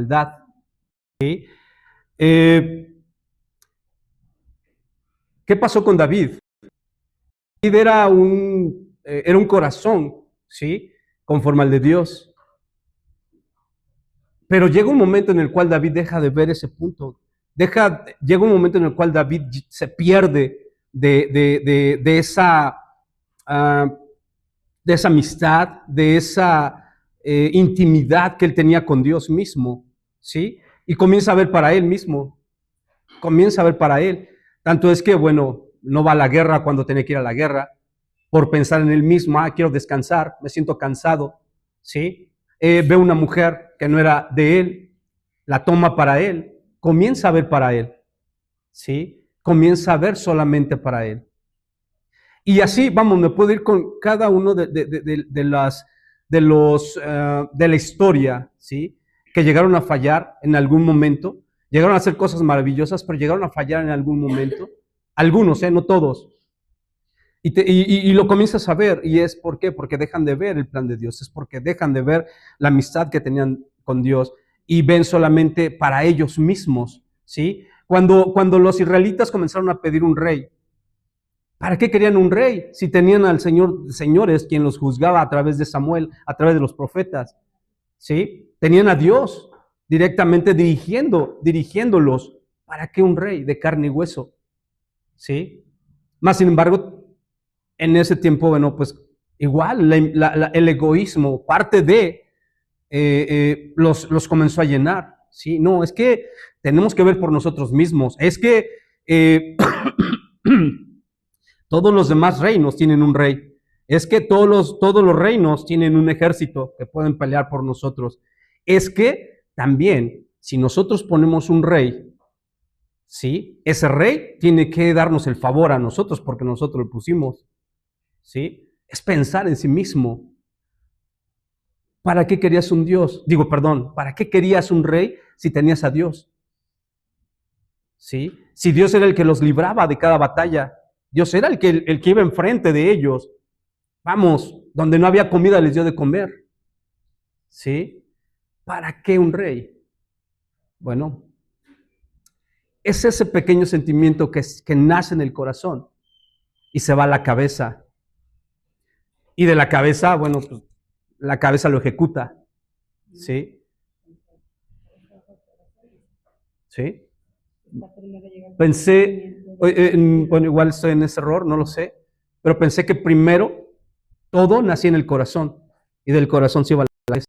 maldad. ¿Sí? ¿Qué pasó con David? David era un corazón, ¿sí? Conforme al de Dios. Pero llega un momento en el cual David deja de ver ese punto. Llega un momento en el cual David se pierde de esa amistad, de esa intimidad que él tenía con Dios mismo, ¿sí? Y comienza a ver para él mismo, comienza a ver para él. Tanto es que, bueno, no va a la guerra cuando tiene que ir a la guerra, por pensar en él mismo, quiero descansar, me siento cansado, ¿sí? Ve una mujer que no era de él, la toma para él, comienza a ver para él, ¿sí? Comienza a ver solamente para él. Y así, vamos, me puedo ir con cada uno de la historia, ¿sí? Que llegaron a fallar en algún momento, llegaron a hacer cosas maravillosas, pero llegaron a fallar en algún momento. Algunos, no todos. Y lo comienzas a ver, y es ¿por qué? Porque dejan de ver el plan de Dios, es porque dejan de ver la amistad que tenían con Dios y ven solamente para ellos mismos, ¿sí? Cuando los israelitas comenzaron a pedir un rey, ¿para qué querían un rey? Si tenían al Señor, señores, quien los juzgaba a través de Samuel, a través de los profetas, ¿sí? Tenían a Dios directamente dirigiéndolos. ¿Para qué un rey de carne y hueso? ¿Sí? Más sin embargo, en ese tiempo, bueno, pues igual el egoísmo, parte de los comenzó a llenar, ¿sí? No, es que tenemos que ver por nosotros mismos, es que todos los demás reinos tienen un rey, es que todos los reinos tienen un ejército que pueden pelear por nosotros, es que también, si nosotros ponemos un rey, ¿sí? Ese rey tiene que darnos el favor a nosotros porque nosotros lo pusimos, ¿sí? Es pensar en sí mismo. ¿Para qué querías un Dios? ¿Para qué querías un rey si tenías a Dios? ¿Sí? Si Dios era el que los libraba de cada batalla, Dios era el que iba enfrente de ellos. Vamos, donde no había comida les dio de comer. ¿Sí? ¿Para qué un rey? Bueno, es ese pequeño sentimiento que nace en el corazón y se va a la cabeza. Y de la cabeza, bueno, pues la cabeza lo ejecuta. ¿Sí? ¿Sí? Pensé, bueno, igual estoy en ese error, no lo sé, pero pensé que primero todo nacía en el corazón y del corazón se iba a la cabeza.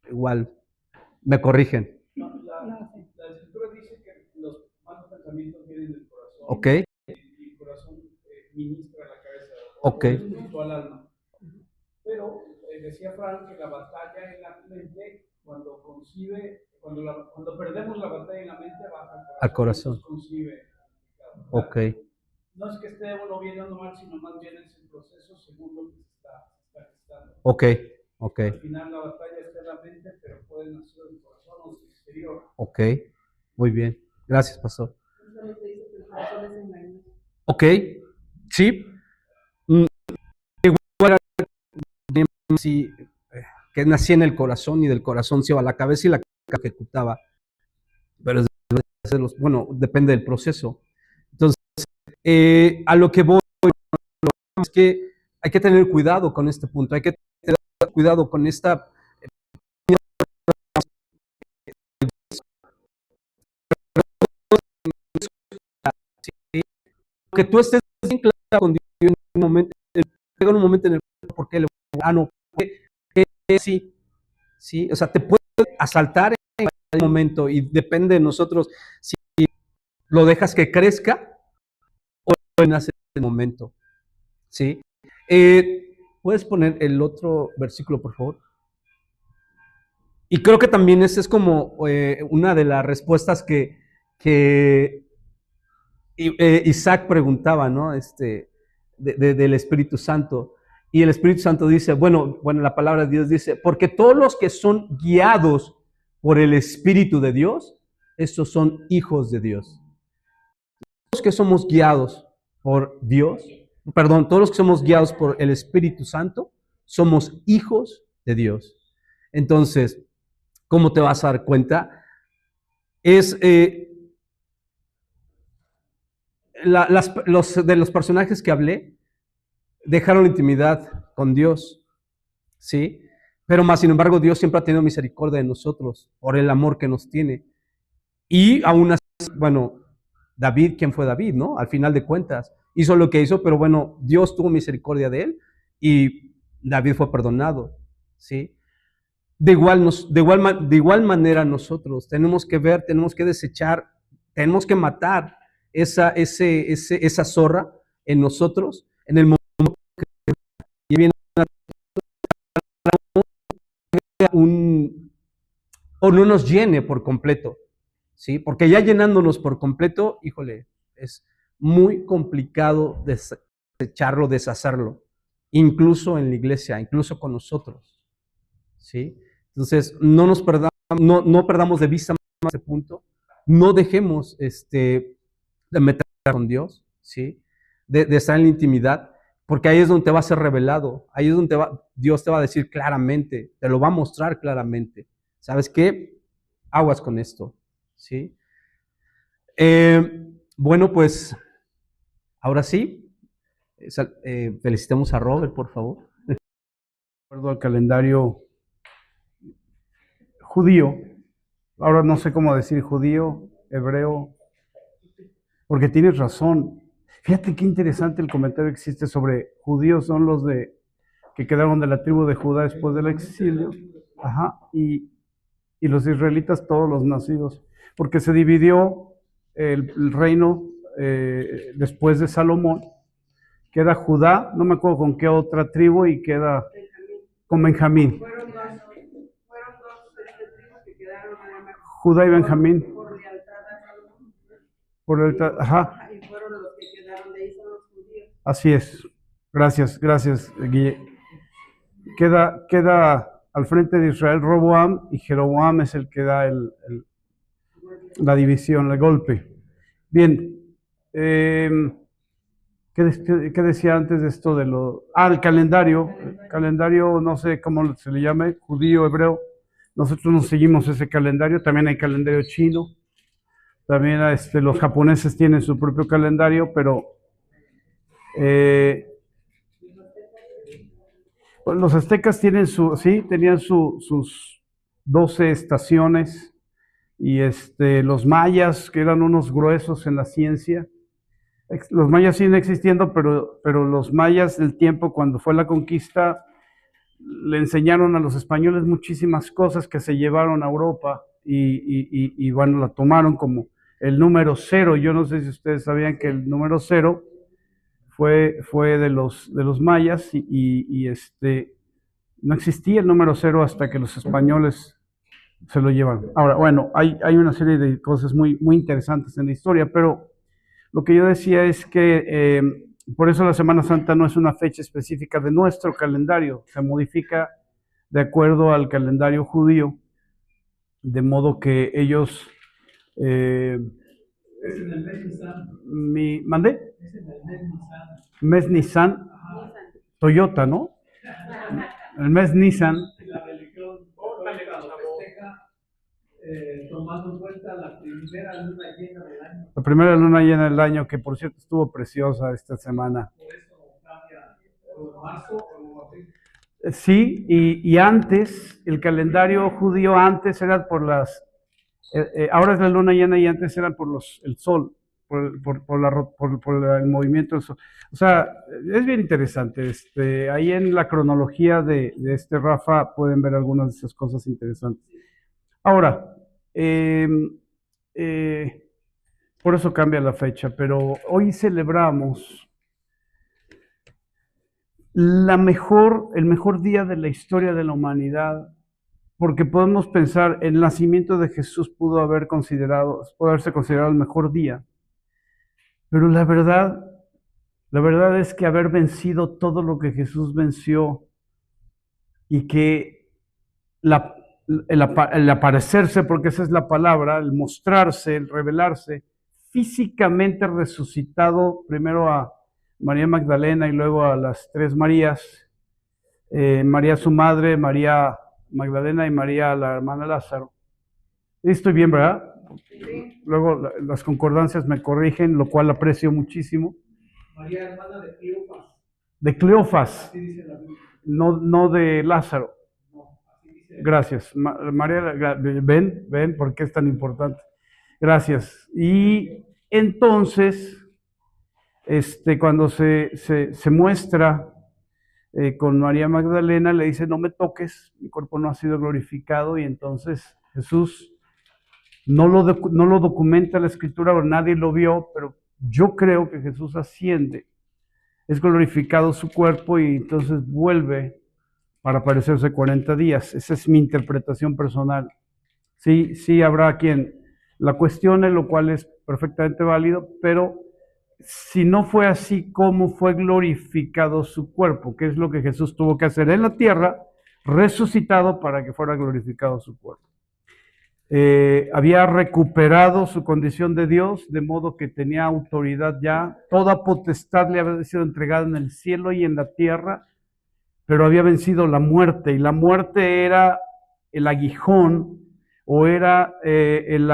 Igual, me corrigen. No, la escritura dice que los malos pensamientos vienen del corazón. Ok. Y el corazón ministra la cabeza. Ok. Espiritual alma. Pero decía Frank que la batalla en la mente, cuando perdemos la batalla en la mente, baja al corazón. Concibe. Ok. No es que esté uno bien o no mal, sino más bien es el proceso según lo que está gestando. Ok. Ok. Al final la batalla está en la mente, pero puede nacer en el corazón o en el exterior. Ok. Muy bien. Gracias, pastor. Ok. Sí. Igual sí, que nacía en el corazón y del corazón se iba a la cabeza y la cabeza ejecutaba. Pero bueno, depende del proceso. Entonces, a lo que voy es que hay que tener cuidado con este punto, hay que tener cuidado con esta que tú estés bien claro con Dios en un momento, llega un momento en el porque le sí, o sea, te puede asaltar en el momento y depende de nosotros si lo dejas que crezca o nace en el momento, ¿sí? ¿Puedes poner el otro versículo, por favor? Y creo que también esa es como una de las respuestas que Isaac preguntaba, ¿no? Del Espíritu Santo. Y el Espíritu Santo dice, bueno, la palabra de Dios dice, porque todos los que son guiados por el Espíritu de Dios, estos son hijos de Dios. Todos los que somos guiados por Dios, todos los que somos guiados por el Espíritu Santo, somos hijos de Dios. Entonces, ¿Cómo te vas a dar cuenta? Es de los personajes que hablé, dejaron la intimidad con Dios, ¿sí? Pero más sin embargo, Dios siempre ha tenido misericordia de nosotros por el amor que nos tiene. Y aún así, bueno, David, ¿quién fue David, no? Al final de cuentas, hizo lo que hizo, pero bueno, Dios tuvo misericordia de él y David fue perdonado, ¿sí? De igual manera nosotros tenemos que ver, tenemos que desechar, tenemos que matar esa zorra en nosotros, en el momento que viene o no nos llene por completo, ¿sí? Porque ya llenándonos por completo, híjole, es muy complicado desecharlo, deshacerlo, incluso en la iglesia, incluso con nosotros, ¿sí? Entonces, no perdamos de vista más ese punto, no dejemos de meter con Dios, ¿sí? De estar en la intimidad, porque ahí es donde te va a ser revelado, ahí es donde Dios te va a decir claramente, te lo va a mostrar claramente. ¿Sabes qué? Aguas con esto, ¿sí? Bueno, pues, ahora sí, felicitemos a Robert, por favor. De acuerdo al calendario judío, ahora no sé cómo decir judío, hebreo, porque tienes razón. Fíjate qué interesante el comentario que existe sobre judíos, son los que quedaron de la tribu de Judá después del exilio, ajá, y los israelitas todos los nacidos, porque se dividió el reino después de Salomón, queda Judá, no me acuerdo con qué otra tribu, y queda con Benjamín. Fueron dos tribus que quedaron nada más. Judá y Benjamín. Por lealtad a Salomón. Por lealtad, ajá. Y fueron los que quedaron, de ahí son los judíos. Así es. Gracias, Guille. Queda al frente de Israel Roboam, y Jeroboam es el que da la división, el golpe. Bien. ¿Qué decía antes de esto de el calendario? El calendario, no sé cómo se le llame, judío, hebreo. Nosotros nos seguimos ese calendario. También hay calendario chino. También los japoneses tienen su propio calendario, pero pues los aztecas tenían sus 12 estaciones, y los mayas, que eran unos gruesos en la ciencia. Los mayas siguen existiendo, pero los mayas del tiempo, cuando fue la conquista, le enseñaron a los españoles muchísimas cosas que se llevaron a Europa, y bueno, la tomaron como el número 0. Yo no sé si ustedes sabían que el número 0 fue de los mayas, y no existía el número 0 hasta que los españoles se lo llevaron. Ahora, bueno, hay una serie de cosas muy, muy interesantes en la historia, pero lo que yo decía es que por eso la Semana Santa no es una fecha específica de nuestro calendario, se modifica de acuerdo al calendario judío, de modo que ellos... Es en el mes Nisan. ¿Mandé? Es en el mes Nisan. Mes Nisan, Toyota, ¿no? El mes Nisan. La religión católica lo festeja tomando en cuenta la primera luna llena del año. La primera luna llena del año, que por cierto estuvo preciosa esta semana. Por eso cambia o marzo o abril. Sí, y antes, el calendario judío antes era por ahora es la luna llena, y antes eran por el sol, por el movimiento del sol. O sea, es bien interesante. Ahí en la cronología de Rafa pueden ver algunas de esas cosas interesantes. Ahora, por eso cambia la fecha, pero hoy celebramos el mejor día de la historia de la humanidad, porque podemos pensar, el nacimiento de Jesús pudo haberse considerado el mejor día, pero la verdad es que haber vencido todo lo que Jesús venció, y que el aparecerse, porque esa es la palabra, el mostrarse, el revelarse, físicamente resucitado, primero a María Magdalena y luego a las tres Marías, María su madre, María Magdalena y María, la hermana Lázaro. Estoy bien, ¿verdad? Sí. Luego las concordancias me corrigen, lo cual aprecio muchísimo. María, hermana de Cleofas. De Cleofas, Así dice la Biblia. no de Lázaro. No, así dice. Gracias. María, ven, ¿por qué es tan importante? Gracias. Y entonces, cuando se muestra con María Magdalena, le dice, no me toques, mi cuerpo no ha sido glorificado, y entonces Jesús no lo documenta la Escritura, nadie lo vio, pero yo creo que Jesús asciende, es glorificado su cuerpo y entonces vuelve para aparecerse 40 días. Esa es mi interpretación personal. Sí habrá quien la cuestione, lo cual es perfectamente válido, pero si no fue así, ¿cómo fue glorificado su cuerpo? ¿Qué es lo que Jesús tuvo que hacer en la tierra, resucitado para que fuera glorificado su cuerpo? Había recuperado su condición de Dios, de modo que tenía autoridad ya, toda potestad le había sido entregada en el cielo y en la tierra, pero había vencido la muerte, y la muerte era el aguijón, o era el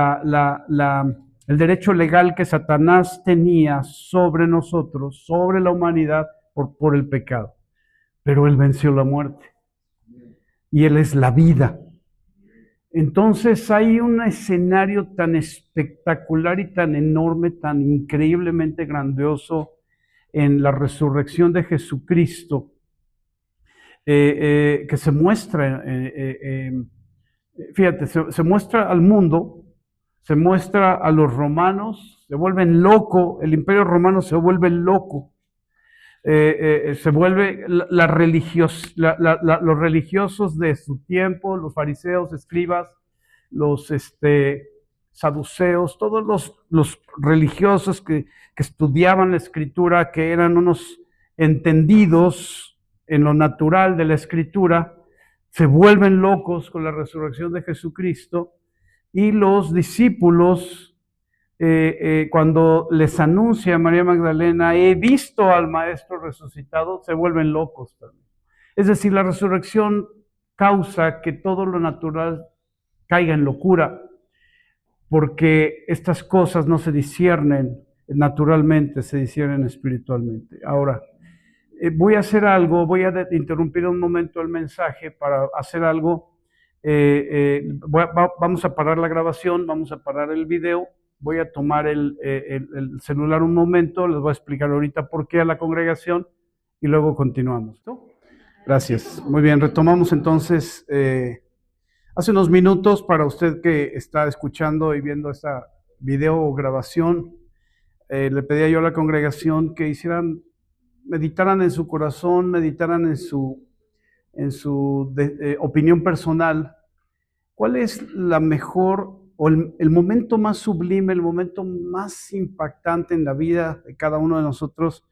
derecho legal que Satanás tenía sobre nosotros, sobre la humanidad, por el pecado. Pero Él venció la muerte, y Él es la vida. Entonces hay un escenario tan espectacular y tan enorme, tan increíblemente grandioso en la resurrección de Jesucristo, que se muestra, fíjate, se muestra al mundo, se muestra a los romanos, se vuelven locos, el imperio romano se vuelve loco, se vuelve los religiosos de su tiempo, los fariseos, escribas, los saduceos, todos los religiosos que estudiaban la Escritura, que eran unos entendidos en lo natural de la Escritura, se vuelven locos con la resurrección de Jesucristo, y los discípulos, cuando les anuncia a María Magdalena, he visto al Maestro resucitado, se vuelven locos también. Es decir, la resurrección causa que todo lo natural caiga en locura, porque estas cosas no se disciernen naturalmente, se disciernen espiritualmente. Ahora, voy a hacer algo, voy a interrumpir un momento el mensaje para hacer algo. Vamos a parar la grabación, vamos a parar el video. Voy a tomar el celular un momento, les voy a explicar ahorita por qué a la congregación y luego continuamos. Gracias. Muy bien, retomamos entonces. Hace unos minutos, para usted que está escuchando y viendo esta video o grabación, le pedía yo a la congregación que meditaran en su corazón, meditaran en su opinión personal. ¿Cuál es la mejor o el momento más sublime, el momento más impactante en la vida de cada uno de nosotros,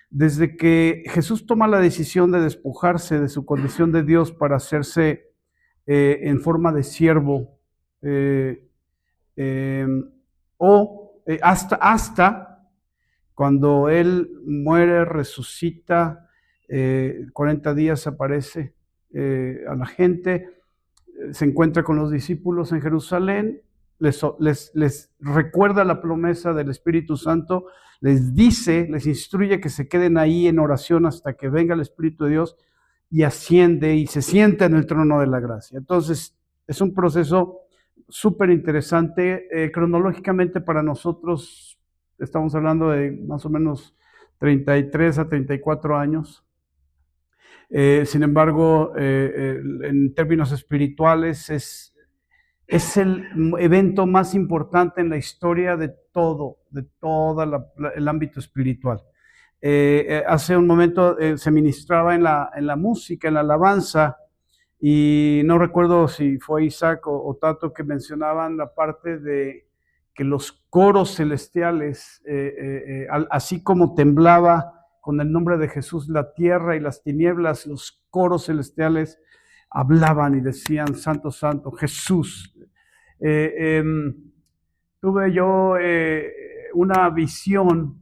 desde que Jesús toma la decisión de despojarse de su condición de Dios para hacerse en forma de siervo, hasta cuando Él muere, resucita, 40 días aparece a la gente, se encuentra con los discípulos en Jerusalén, les recuerda la promesa del Espíritu Santo, les dice, les instruye que se queden ahí en oración hasta que venga el Espíritu de Dios, y asciende y se sienta en el trono de la gracia. Entonces, es un proceso súper interesante. Cronológicamente para nosotros estamos hablando de más o menos 33 a 34 años. Sin embargo, en términos espirituales es el evento más importante en la historia de todo el ámbito espiritual. Hace un momento se ministraba en la música, en la alabanza, y no recuerdo si fue Isaac o Tato que mencionaban la parte de que los coros celestiales, así como temblaba con el nombre de Jesús la tierra y las tinieblas, los coros celestiales hablaban y decían, Santo, Santo, Jesús. Tuve yo una visión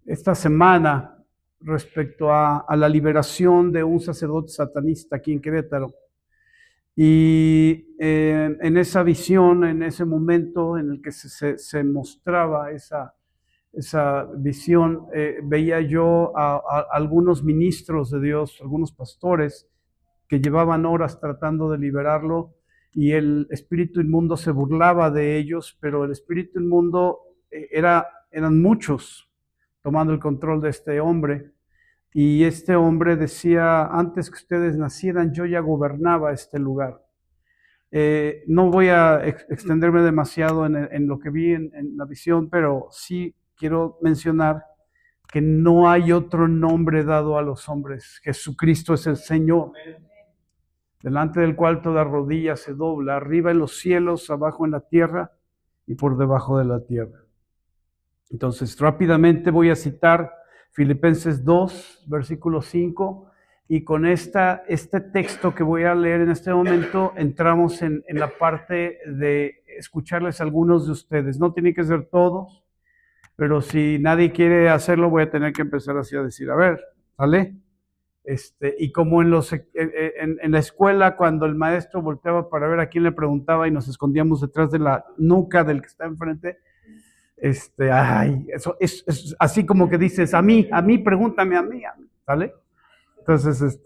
esta semana respecto a la liberación de un sacerdote satanista aquí en Querétaro. Y en esa visión, en ese momento en el que se mostraba esa visión, veía yo a algunos ministros de Dios, algunos pastores que llevaban horas tratando de liberarlo, y el espíritu inmundo se burlaba de ellos, pero el espíritu inmundo eran muchos tomando el control de este hombre. Y este hombre decía: antes que ustedes nacieran, yo ya gobernaba este lugar. No voy a extenderme demasiado en lo que vi en la visión, pero sí quiero mencionar que no hay otro nombre dado a los hombres. Jesucristo es el Señor, delante del cual toda rodilla se dobla, arriba en los cielos, abajo en la tierra y por debajo de la tierra. Entonces, rápidamente voy a citar Filipenses 2, versículo 5, y con este texto que voy a leer en este momento, entramos en la parte de escucharles a algunos de ustedes. No tienen que ser todos, pero si nadie quiere hacerlo, voy a tener que empezar así a decir: a ver, ¿sale? Y como en la escuela, cuando el maestro volteaba para ver a quién le preguntaba y nos escondíamos detrás de la nuca del que está enfrente, eso es así como que dices: a mí, pregúntame a mí, ¿sale? Entonces,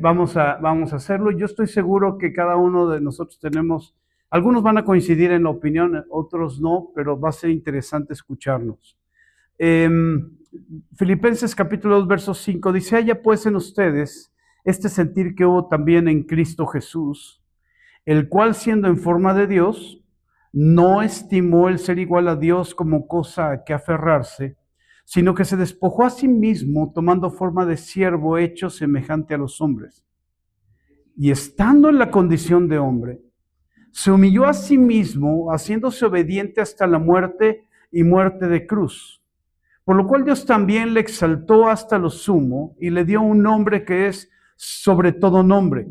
vamos a hacerlo. Yo estoy seguro que cada uno de nosotros tenemos, algunos van a coincidir en la opinión, otros no, pero va a ser interesante escucharnos. Filipenses capítulo 2, verso 5 dice: haya pues en ustedes este sentir que hubo también en Cristo Jesús, el cual, siendo en forma de Dios, no estimó el ser igual a Dios como cosa a que aferrarse, sino que se despojó a sí mismo, tomando forma de siervo, hecho semejante a los hombres. Y estando en la condición de hombre, se humilló a sí mismo, haciéndose obediente hasta la muerte y muerte de cruz. Por lo cual Dios también le exaltó hasta lo sumo y le dio un nombre que es sobre todo nombre,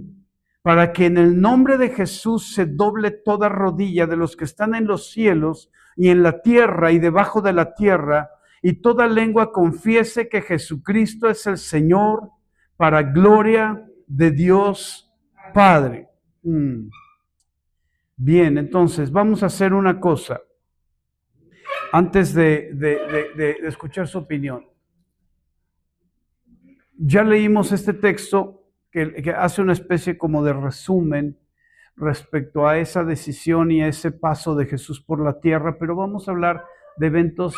para que en el nombre de Jesús se doble toda rodilla de los que están en los cielos y en la tierra y debajo de la tierra, y toda lengua confiese que Jesucristo es el Señor, para gloria de Dios Padre. Bien, entonces vamos a hacer una cosa antes de escuchar su opinión. Ya leímos este texto que hace una especie como de resumen respecto a esa decisión y a ese paso de Jesús por la tierra, pero vamos a hablar de eventos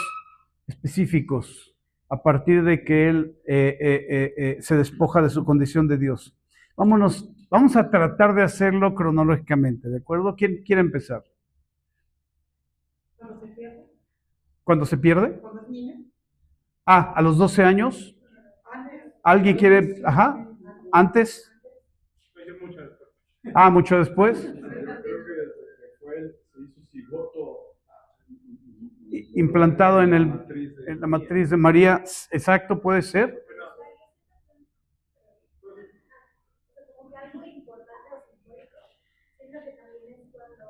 específicos a partir de que Él se despoja de su condición de Dios. Vamos a tratar de hacerlo cronológicamente, ¿de acuerdo? ¿Quién quiere empezar? ¿Cuándo se pierde? ¿Cuándo se pierde? ¿Cuándo es niño? A los 12 años. ¿Alguien quiere? Ajá. ¿Antes? Mucho después. Mucho después. Creo que desde que fue, se hizo cigoto Implantado en la matriz de María. Exacto, puede ser. Algo importante o simbólico, siento que también es cuando,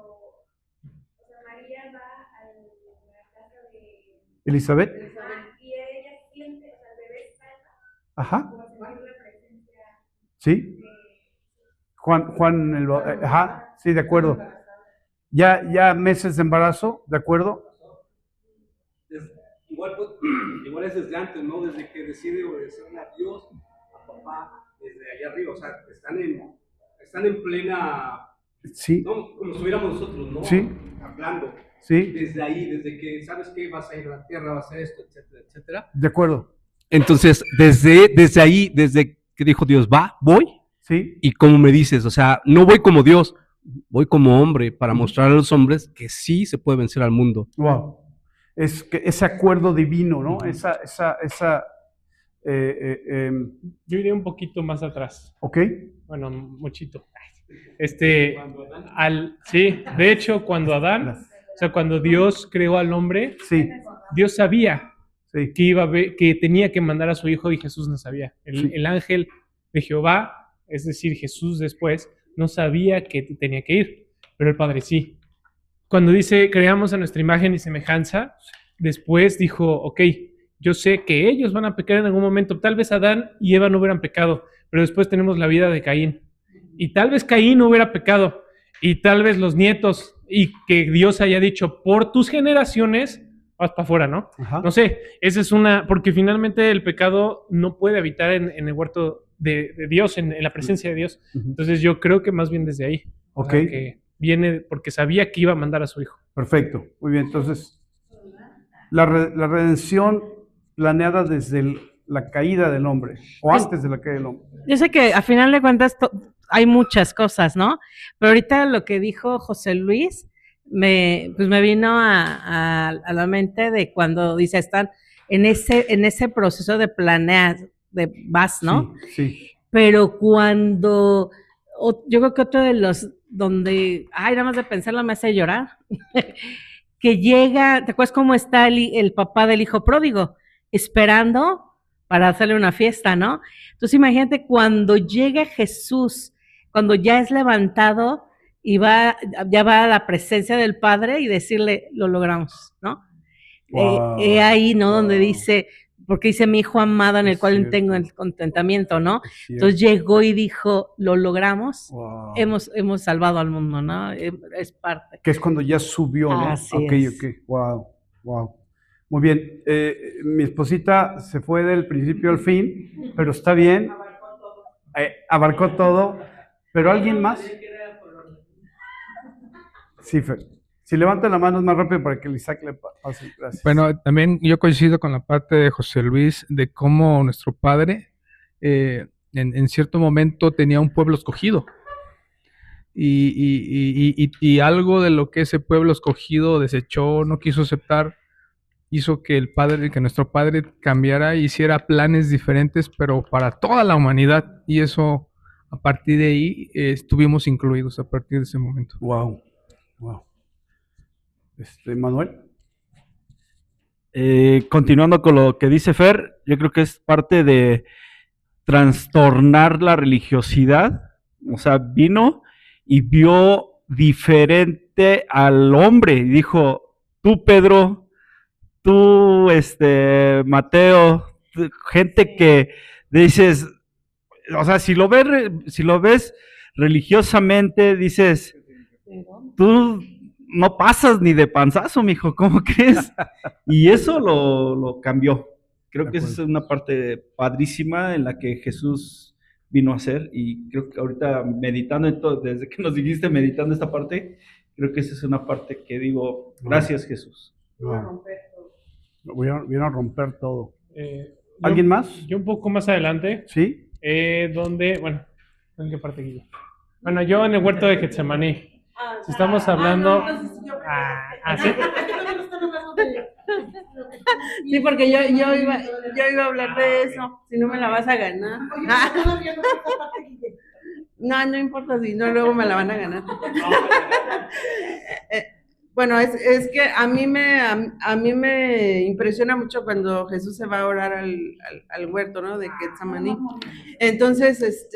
María va a la casa de Elizabeth. y ella siente, el bebé salta, Ajá. por sentir la presencia Sí. Juan, ajá, sí, de acuerdo. Ya meses de embarazo, ¿de acuerdo? Igual es desde antes, ¿no? Desde que decide obedecerle a Dios, a papá, desde allá arriba. O sea, están en plena, Sí. ¿no? Como si estuviéramos nosotros, ¿no? Sí. Hablando. Sí. Desde ahí, desde que, ¿sabes qué? Vas a ir a la tierra, vas a hacer esto, etcétera, etcétera. De acuerdo. Entonces, desde ahí, desde que dijo Dios, voy. Sí. Y como me dices, o sea, no voy como Dios, voy como hombre para mostrar a los hombres que sí se puede vencer al mundo. Wow. Es que ese acuerdo divino, ¿no? Yo iría un poquito más atrás. ¿Ok? Bueno, muchito. Sí, de hecho, cuando Dios creó al hombre, Sí. Dios sabía Sí. que tenía que mandar a su hijo y Jesús no sabía. Sí. El ángel de Jehová, es decir, Jesús después, no sabía que tenía que ir, pero el Padre sí. Cuando dice, creamos a nuestra imagen y semejanza, después dijo, ok, yo sé que ellos van a pecar en algún momento. Tal vez Adán y Eva no hubieran pecado, pero después tenemos la vida de Caín. Y tal vez Caín no hubiera pecado, y tal vez los nietos, y que Dios haya dicho, por tus generaciones, vas para afuera, ¿no? Ajá. No sé, esa es una, porque finalmente el pecado no puede habitar en el huerto de Dios, en la presencia de Dios. Ujú. Entonces yo creo que más bien desde ahí. Ok. O sea, que viene porque sabía que iba a mandar a su hijo. Perfecto, muy bien. Entonces, la redención planeada desde la caída del hombre, o antes de la caída del hombre. Yo sé que a final de cuentas hay muchas cosas, ¿no? Pero ahorita lo que dijo José Luis pues me vino a la mente de cuando dice, están en ese proceso de planear, de vas, ¿no? Sí, sí. Pero cuando, yo creo que otro de los, donde, nada más de pensarlo me hace llorar, que llega, ¿te acuerdas cómo está el papá del hijo pródigo? Esperando para hacerle una fiesta, ¿no? Entonces imagínate cuando llega Jesús, cuando ya es levantado y ya va a la presencia del Padre y decirle, lo logramos, ¿no? Wow. Ahí, ¿no? Wow. Donde dice, porque dice mi hijo amado en el Es cual cierto. tengo el contentamiento, ¿no? Es cierto. Entonces llegó y dijo, lo logramos, Wow. hemos salvado al mundo, ¿no? Es parte. Que es cuando ya subió, ¿no? Así Ok, es. ok. Wow, wow. Muy bien. Mi esposita se fue del principio al fin, pero está bien. Abarcó todo. ¿Pero alguien más? Sí, Fer. Si levantan la mano es más rápido para que el Isaac le pase. Gracias. Bueno, también yo coincido con la parte de José Luis de cómo nuestro padre en cierto momento tenía un pueblo escogido. Y algo de lo que ese pueblo escogido desechó, no quiso aceptar, hizo que nuestro padre cambiara e hiciera planes diferentes, pero para toda la humanidad. Y eso, a partir de ahí, estuvimos incluidos a partir de ese momento. Wow, wow. Manuel. Continuando con lo que dice Fer, yo creo que es parte de trastornar la religiosidad. O sea, vino y vio diferente al hombre y dijo, tú Pedro, tú Mateo, gente que dices, o sea, si lo ves religiosamente, dices, tú no pasas ni de panzazo, mijo, ¿cómo crees? Y eso lo cambió. Creo que esa es una parte padrísima en la que Jesús vino a hacer, y creo que ahorita meditando en todo, desde que nos dijiste meditando esta parte, creo que esa es una parte que digo, gracias Jesús. Vino a romper todo. Yo- ¿Alguien más? Yo un poco más adelante, ¿Sí? donde, bueno, ¿en qué parte, Guille? Bueno, yo en el huerto de Getsemaní. Si estamos hablando... ¿sí? Sí, porque yo iba a hablar de eso, si no me la vas a ganar. No importa, si no, luego me la van a ganar. Bueno, es que a mí me impresiona mucho cuando Jesús se va a orar al huerto, ¿no? De Getsemaní. Entonces,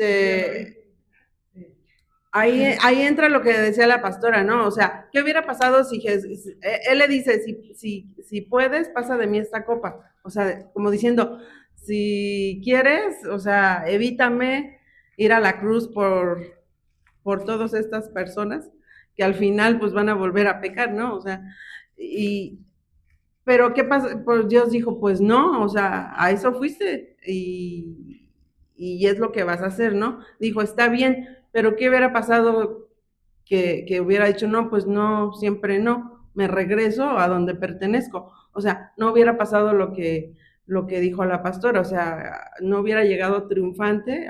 ahí entra lo que decía la pastora, ¿no? O sea, ¿qué hubiera pasado si Jesús, él le dice, si puedes, pasa de mí esta copa? O sea, como diciendo, si quieres, o sea, evítame ir a la cruz por todas estas personas que al final pues van a volver a pecar, ¿no? O sea, pero ¿qué pasa? Pues Dios dijo, pues no, o sea, a eso fuiste y es lo que vas a hacer, ¿no? Dijo, está bien, pero ¿qué hubiera pasado que hubiera dicho, no, pues no, siempre no, me regreso a donde pertenezco? O sea, no hubiera pasado lo que dijo la pastora, o sea, no hubiera llegado triunfante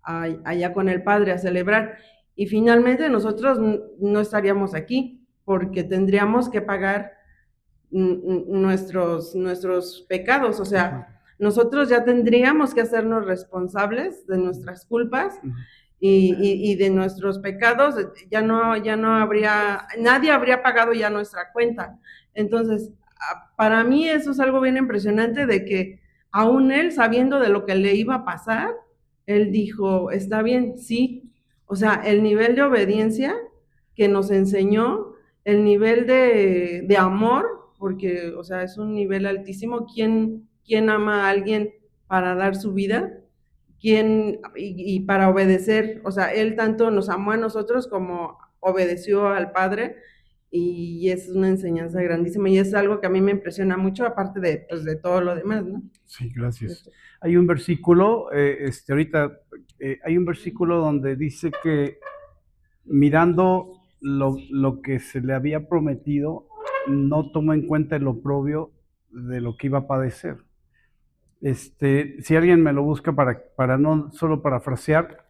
allá con el Padre a celebrar. Y finalmente nosotros no estaríamos aquí, porque tendríamos que pagar nuestros pecados, o sea, nosotros ya tendríamos que hacernos responsables de nuestras culpas y de nuestros pecados, ya no habría, nadie habría pagado ya nuestra cuenta. Entonces, para mí eso es algo bien impresionante, de que aún él, sabiendo de lo que le iba a pasar, él dijo, está bien, sí. O sea, el nivel de obediencia que nos enseñó, el nivel de amor, porque, o sea, es un nivel altísimo. ¿Quién ama a alguien para dar su vida? Y para obedecer? O sea, Él tanto nos amó a nosotros como obedeció al Padre, y es una enseñanza grandísima, y es algo que a mí me impresiona mucho, aparte de, pues, de todo lo demás, ¿no? Sí, gracias. Hay un versículo, hay un versículo donde dice que mirando lo que se le había prometido, no tomó en cuenta el oprobio de lo que iba a padecer. Si alguien me lo busca para no solo parafrasear,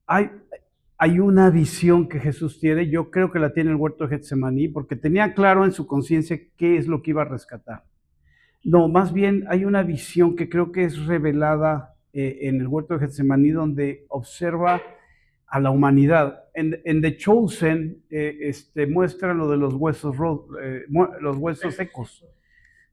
hay una visión que Jesús tiene, yo creo que la tiene en el huerto de Getsemaní, porque tenía claro en su conciencia qué es lo que iba a rescatar. No, más bien hay una visión que creo que es revelada en el huerto de Getsemaní, donde observa a la humanidad. En The Chosen muestra lo de los huesos secos.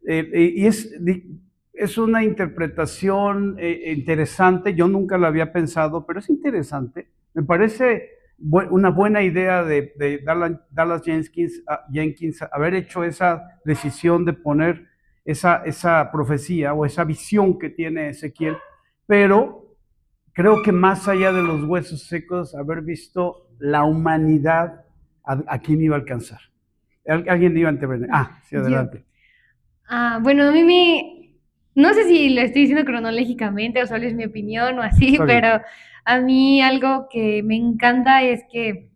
Y es una interpretación interesante, yo nunca la había pensado, pero es interesante. Me parece una buena idea de Dallas Jenkins haber hecho esa decisión de poner esa profecía o esa visión que tiene Ezequiel, pero creo que más allá de los huesos secos, haber visto la humanidad a quién iba a alcanzar. ¿Alguien iba a intervenir? Sí, adelante. Bueno, a mí no sé si lo estoy diciendo cronológicamente o solo es mi opinión o así, Está bien. pero a mí algo que me encanta es que,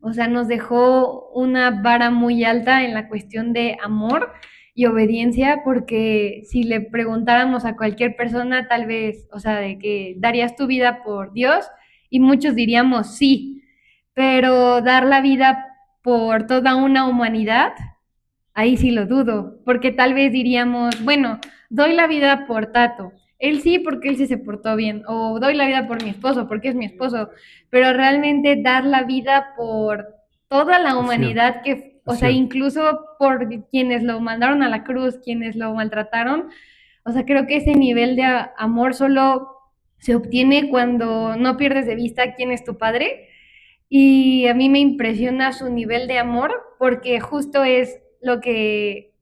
o sea, nos dejó una vara muy alta en la cuestión de amor y obediencia, porque si le preguntáramos a cualquier persona, tal vez, o sea, de que darías tu vida por Dios, y muchos diríamos sí, pero dar la vida por toda una humanidad, ahí sí lo dudo, porque tal vez diríamos, bueno, doy la vida por Tato, él sí porque él sí se portó bien, o doy la vida por mi esposo porque es mi esposo, pero realmente dar la vida por toda la humanidad, que, o sea, incluso por quienes lo mandaron a la cruz, quienes lo maltrataron, o sea, creo que ese nivel de amor solo se obtiene cuando no pierdes de vista quién es tu padre, y a mí me impresiona su nivel de amor, porque justo es lo que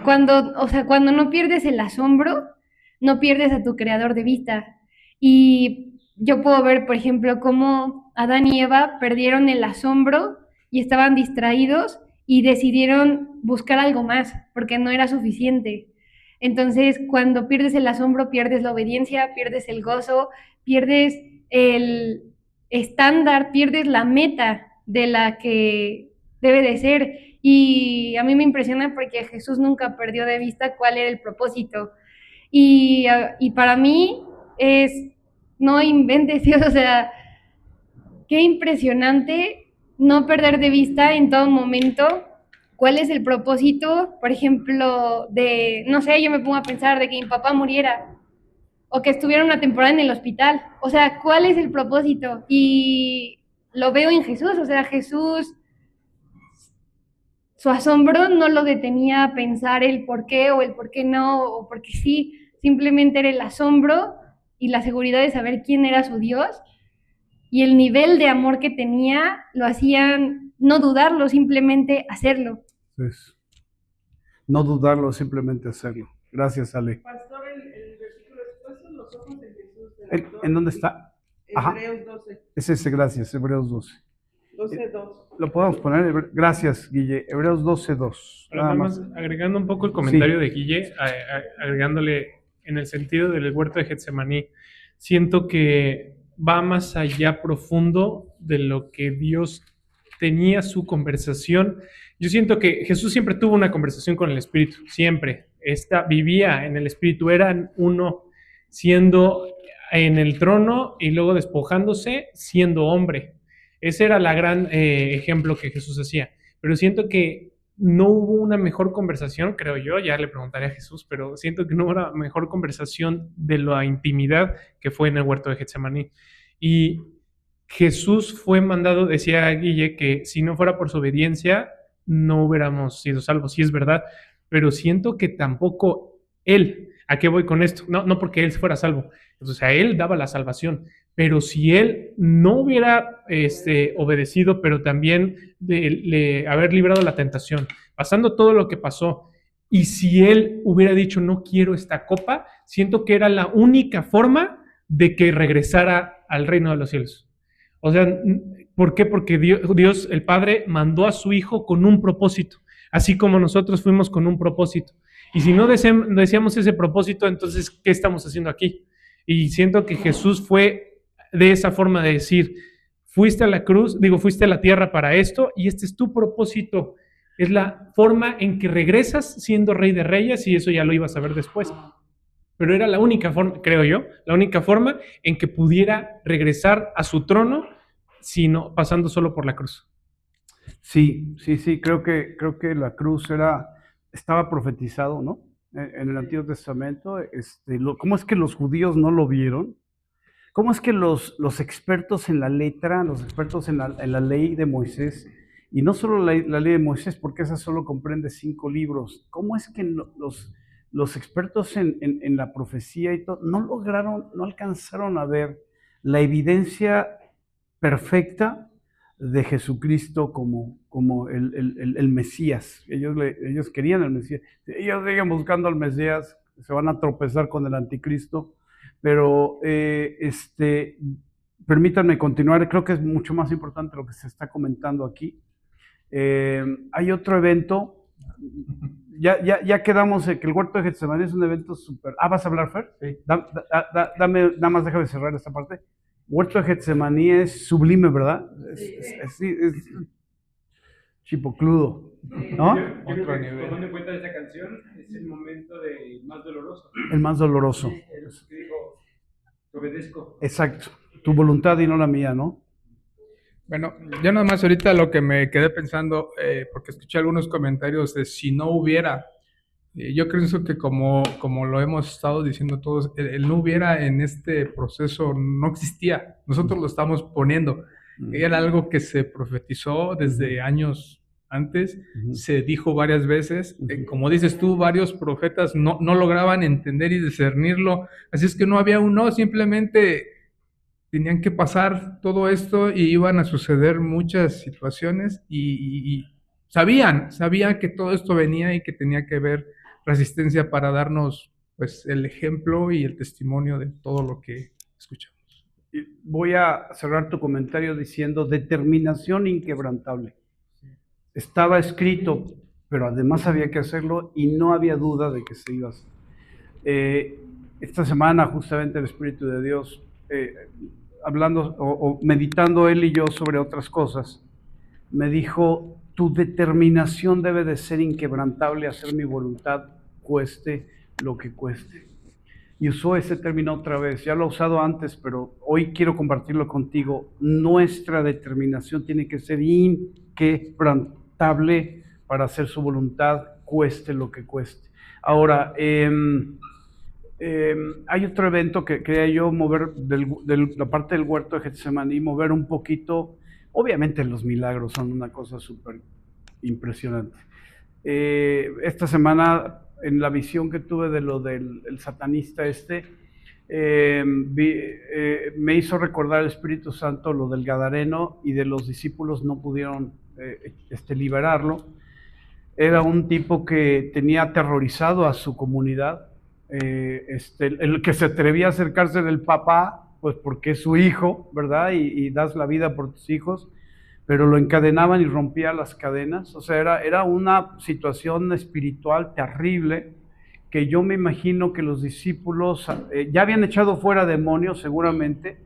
cuando no pierdes el asombro, no pierdes a tu creador de vista. Y yo puedo ver, por ejemplo, cómo Adán y Eva perdieron el asombro y estaban distraídos y decidieron buscar algo más, porque no era suficiente. Entonces, cuando pierdes el asombro, pierdes la obediencia, pierdes el gozo, pierdes el estándar, pierdes la meta de la que debe de ser. Y a mí me impresiona porque Jesús nunca perdió de vista cuál era el propósito. Y para mí es, no inventes, o sea, qué impresionante no perder de vista en todo momento cuál es el propósito, por ejemplo, de, no sé, yo me pongo a pensar de que mi papá muriera o que estuviera una temporada en el hospital. O sea, ¿cuál es el propósito? Y lo veo en Jesús, o sea, Jesús, su asombro no lo detenía a pensar el por qué o el por qué no, o porque sí, simplemente era el asombro y la seguridad de saber quién era su Dios, y el nivel de amor que tenía lo hacían no dudarlo, simplemente hacerlo. Pues, no dudarlo, simplemente hacerlo. Gracias, Ale. Pastor, el versículo expuesto, los ojos de Jesús. ¿En dónde está? Hebreos 12. Es ese, gracias, Hebreos 12. 12:2. Lo podemos poner, gracias, Guille, Hebreos 12:2. Nada más agregando un poco el comentario de Guille, agregándole en el sentido del huerto de Getsemaní, siento que va más allá profundo de lo que Dios tenía su conversación. Yo siento que Jesús siempre tuvo una conversación con el Espíritu, siempre. Vivía en el Espíritu, eran uno, siendo en el trono y luego despojándose, siendo hombre. Ese era el gran ejemplo que Jesús hacía. Pero siento que no hubo una mejor conversación, creo yo, ya le preguntaré a Jesús, pero siento que no hubo una mejor conversación de la intimidad que fue en el huerto de Getsemaní. Y Jesús fue mandado, decía Guille, que si no fuera por su obediencia, no hubiéramos sido salvos, sí es verdad, pero siento que tampoco él, ¿a qué voy con esto? No porque él fuera salvo, o sea, él daba la salvación, pero si él no hubiera obedecido, pero también haber librado la tentación, pasando todo lo que pasó, y si él hubiera dicho no quiero esta copa, siento que era la única forma de que regresara al reino de los cielos. O sea, ¿por qué? Porque Dios, el Padre, mandó a su Hijo con un propósito, así como nosotros fuimos con un propósito. Y si no deseamos ese propósito, entonces, ¿qué estamos haciendo aquí? Y siento que Jesús fue de esa forma de decir, fuiste a la cruz, fuiste a la tierra para esto, y este es tu propósito. Es la forma en que regresas siendo Rey de Reyes, y eso ya lo ibas a ver después. Pero era la única forma, creo yo, la única forma en que pudiera regresar a su trono, sino pasando solo por la cruz. Sí, creo que la cruz estaba profetizado, ¿no? En el Antiguo Testamento. ¿Cómo es que los judíos no lo vieron? ¿Cómo es que los expertos en la letra, los expertos en la ley de Moisés, y no solo la ley de Moisés, porque esa solo comprende 5 libros, cómo es que los expertos en la profecía y todo, no alcanzaron a ver la evidencia perfecta de Jesucristo como el Mesías? Ellos querían el Mesías. Ellos siguen buscando al Mesías, se van a tropezar con el anticristo, pero permítanme continuar. Creo que es mucho más importante lo que se está comentando aquí. Hay otro evento. Ya quedamos en que el huerto de Getsemaní es un evento súper... ¿Vas a hablar, Fer? Sí. Dame, nada más déjame cerrar esta parte. Huerto de Getsemaní es sublime, ¿verdad? Es chipocludo, ¿no? Yo creo que, tomando en cuenta esa canción, es el momento más doloroso. El más doloroso. El que dijo, te obedezco. Exacto. Tu voluntad y no la mía, ¿no? Bueno, yo nada más ahorita lo que me quedé pensando, porque escuché algunos comentarios de si no hubiera, yo creo que como lo hemos estado diciendo todos, el no hubiera en este proceso no existía, nosotros lo estamos poniendo, era algo que se profetizó desde años antes, se dijo varias veces, como dices tú, varios profetas no lograban entender y discernirlo, así es que no había un no, simplemente tenían que pasar todo esto y iban a suceder muchas situaciones y sabían que todo esto venía y que tenía que haber resistencia para darnos pues el ejemplo y el testimonio de todo lo que escuchamos. Voy a cerrar tu comentario diciendo determinación inquebrantable. Estaba escrito, pero además había que hacerlo y no había duda de que se iba a hacer. Esta semana justamente el Espíritu de Dios hablando o meditando él y yo sobre otras cosas, me dijo, tu determinación debe de ser inquebrantable a hacer mi voluntad, cueste lo que cueste. Y usó ese término otra vez, ya lo he usado antes, pero hoy quiero compartirlo contigo. Nuestra determinación tiene que ser inquebrantable para hacer su voluntad, cueste lo que cueste. Ahora, hay otro evento que quería yo mover de la parte del huerto de Getsemaní, mover un poquito. Obviamente los milagros son una cosa súper impresionante. Esta semana, en la visión que tuve de lo del satanista me hizo recordar el Espíritu Santo lo del Gadareno y de los discípulos no pudieron liberarlo. Era un tipo que tenía aterrorizado a su comunidad. El que se atrevía a acercarse del papá, pues porque es su hijo, ¿verdad? Y das la vida por tus hijos, pero lo encadenaban y rompía las cadenas. O sea, era una situación espiritual terrible que yo me imagino que los discípulos ya habían echado fuera demonios seguramente,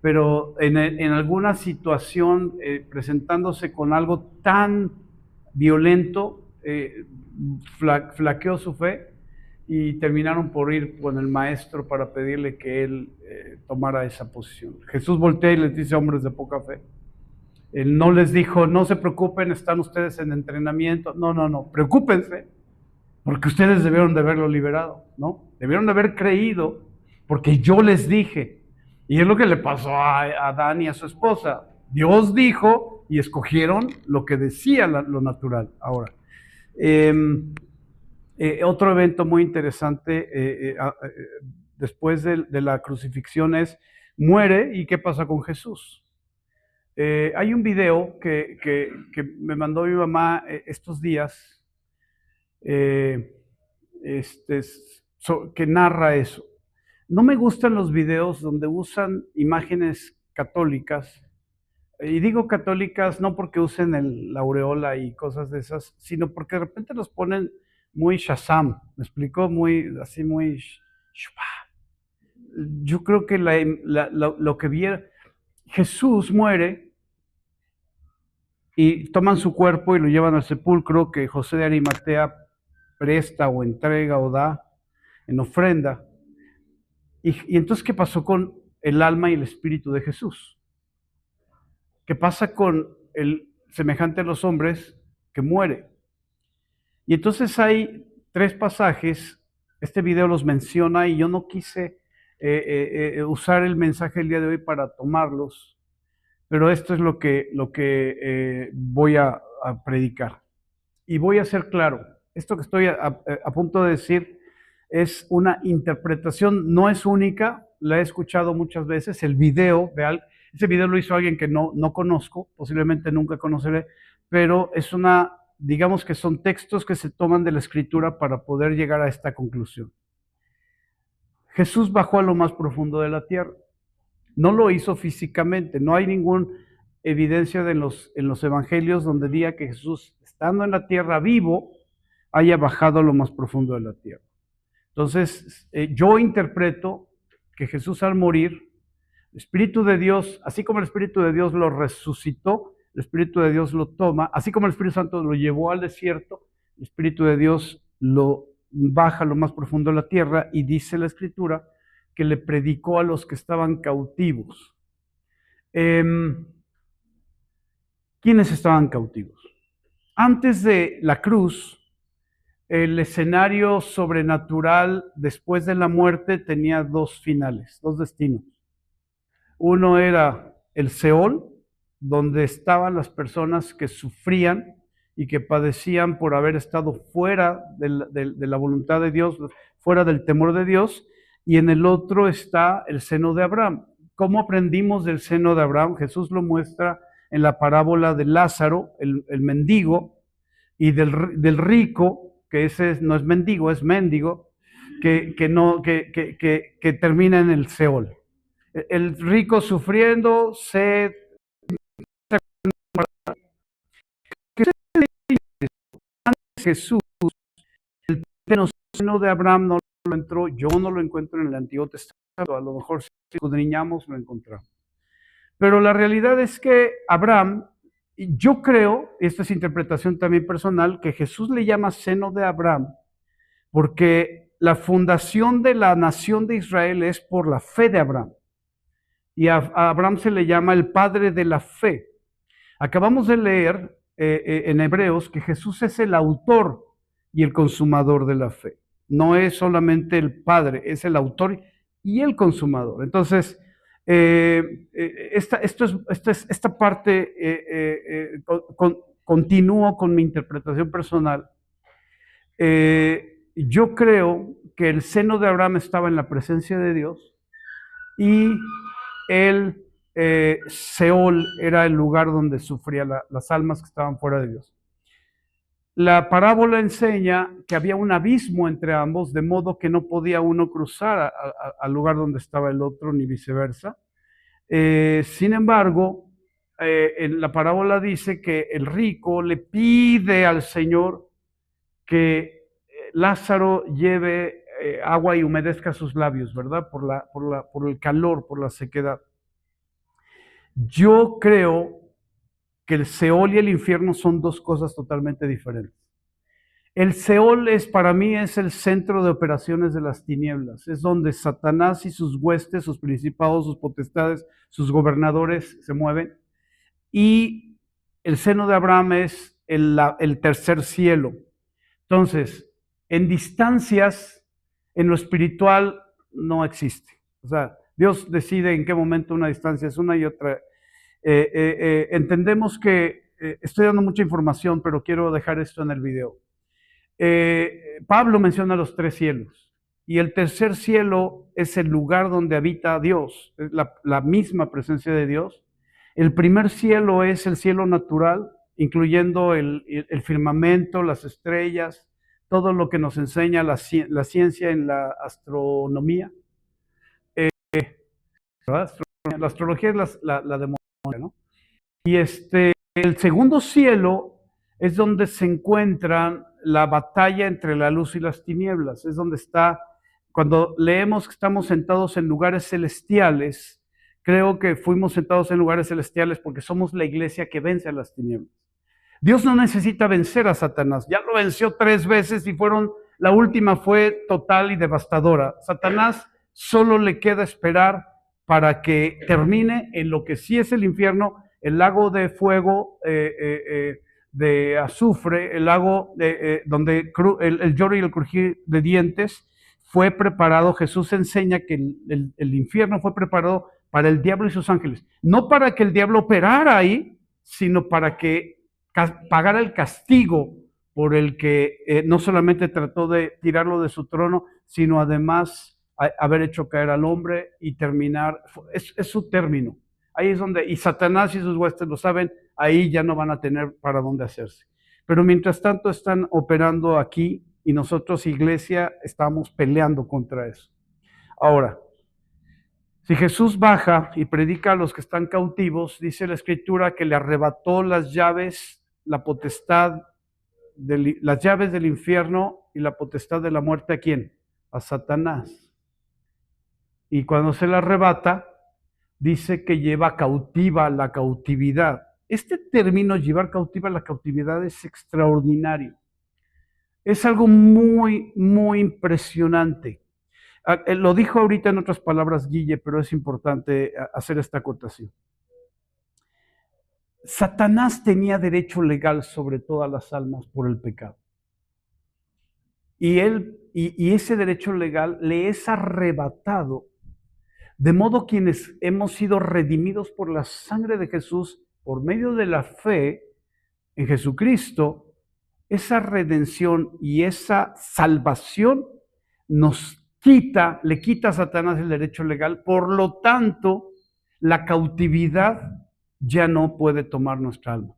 pero en alguna situación presentándose con algo tan violento, flaqueó su fe y terminaron por ir con el maestro para pedirle que él tomara esa posición. Jesús voltea y les dice, hombres de poca fe. Él no les dijo, no se preocupen, están ustedes en entrenamiento. No, preocúpense, porque ustedes debieron de haberlo liberado, ¿no? Debieron de haber creído, porque yo les dije. Y es lo que le pasó a Adán y a su esposa. Dios dijo y escogieron lo que decía lo natural. Ahora, otro evento muy interesante después de la crucifixión es, muere, ¿y qué pasa con Jesús? Hay un video que me mandó mi mamá estos días, que narra eso. No me gustan los videos donde usan imágenes católicas, y digo católicas no porque usen la aureola y cosas de esas, sino porque de repente los ponen muy Shazam, ¿me explico? Muy, así muy... Yo creo que lo que viera, Jesús muere y toman su cuerpo y lo llevan al sepulcro que José de Arimatea presta o entrega o da en ofrenda. Y entonces, ¿qué pasó con el alma y el espíritu de Jesús? ¿Qué pasa con el semejante a los hombres que muere? Y entonces hay 3 pasajes, este video los menciona y yo no quise usar el mensaje del día de hoy para tomarlos, pero esto es lo que voy a predicar. Y voy a ser claro, esto que estoy a punto de decir es una interpretación, no es única, la he escuchado muchas veces, ese video lo hizo alguien que no conozco, posiblemente nunca conoceré, pero es digamos que son textos que se toman de la Escritura para poder llegar a esta conclusión. Jesús bajó a lo más profundo de la tierra. No lo hizo físicamente, no hay ninguna evidencia en los evangelios donde diga que Jesús, estando en la tierra vivo, haya bajado a lo más profundo de la tierra. Entonces, yo interpreto que Jesús al morir, el Espíritu de Dios, así como el Espíritu de Dios lo resucitó, el Espíritu de Dios lo toma, así como el Espíritu Santo lo llevó al desierto, el Espíritu de Dios lo baja a lo más profundo de la tierra y dice la Escritura que le predicó a los que estaban cautivos. ¿Quiénes estaban cautivos? Antes de la cruz, el escenario sobrenatural después de la muerte tenía 2 finales, 2 destinos. Uno era el Seol, donde estaban las personas que sufrían y que padecían por haber estado fuera de la voluntad de Dios, fuera del temor de Dios, y en el otro está el seno de Abraham. ¿Cómo aprendimos del seno de Abraham? Jesús lo muestra en la parábola de Lázaro, el mendigo, y del rico, que ese no es mendigo, es mendigo, que termina en el Seol. El rico sufriendo, sed. Jesús, el seno de Abraham no lo entró, yo no lo encuentro en el Antiguo Testamento, a lo mejor si escudriñamos lo encontramos. Pero la realidad es que Abraham, yo creo, esta es interpretación también personal, que Jesús le llama seno de Abraham porque la fundación de la nación de Israel es por la fe de Abraham. Y a Abraham se le llama el padre de la fe. Acabamos de leer en Hebreos que Jesús es el autor y el consumador de la fe. No es solamente el padre, es el autor y el consumador. Entonces, esta parte continúo con mi interpretación personal. Yo creo que el seno de Abraham estaba en la presencia de Dios y el Seol era el lugar donde sufrían las almas que estaban fuera de Dios. La parábola enseña que había un abismo entre ambos, de modo que no podía uno cruzar al lugar donde estaba el otro, ni viceversa. Sin embargo, en la parábola dice que el rico le pide al Señor que Lázaro lleve agua y humedezca sus labios, ¿verdad? Por el calor, por la sequedad. Yo creo que el Seol y el infierno son 2 cosas totalmente diferentes. El Seol para mí es el centro de operaciones de las tinieblas, es donde Satanás y sus huestes, sus principados, sus potestades, sus gobernadores se mueven. Y el seno de Abraham es el tercer cielo. Entonces, en distancias, en lo espiritual no existe. O sea, Dios decide en qué momento una distancia es una y otra. Entendemos que estoy dando mucha información, pero quiero dejar esto en el video. Pablo menciona los 3 cielos y el tercer cielo es el lugar donde habita Dios, es la misma presencia de Dios. El primer cielo es el cielo natural, incluyendo el firmamento, las estrellas, todo lo que nos enseña la ciencia en la astronomía. ¿Verdad? La astrología es la demonia, ¿no? Y el segundo cielo es donde se encuentran la batalla entre la luz y las tinieblas. Es donde está, cuando leemos que estamos sentados en lugares celestiales, creo que fuimos sentados en lugares celestiales porque somos la iglesia que vence a las tinieblas. Dios no necesita vencer a Satanás. Ya lo venció 3 veces y la última fue total y devastadora. Satanás solo le queda esperar para que termine en lo que sí es el infierno, el lago de fuego, de azufre, el lago donde el lloro y el crujir de dientes fue preparado. Jesús enseña que el infierno fue preparado para el diablo y sus ángeles. No para que el diablo operara ahí, sino para que pagara el castigo por el que no solamente trató de tirarlo de su trono, sino además haber hecho caer al hombre y terminar, es su término. Ahí es donde, y Satanás y sus huestes lo saben, ahí ya no van a tener para dónde hacerse. Pero mientras tanto están operando aquí y nosotros, iglesia, estamos peleando contra eso. Ahora, si Jesús baja y predica a los que están cautivos, dice la Escritura que le arrebató las llaves, la potestad, las llaves del infierno y la potestad de la muerte, ¿a quién? A Satanás. Y cuando se la arrebata, dice que lleva cautiva la cautividad. Este término, llevar cautiva la cautividad, es extraordinario. Es algo muy, muy impresionante. Lo dijo ahorita en otras palabras Guille, pero es importante hacer esta acotación. Satanás tenía derecho legal sobre todas las almas por el pecado. Y ese derecho legal le es arrebatado, de modo quienes hemos sido redimidos por la sangre de Jesús, por medio de la fe en Jesucristo, esa redención y esa salvación le quita a Satanás el derecho legal. Por lo tanto, la cautividad ya no puede tomar nuestra alma.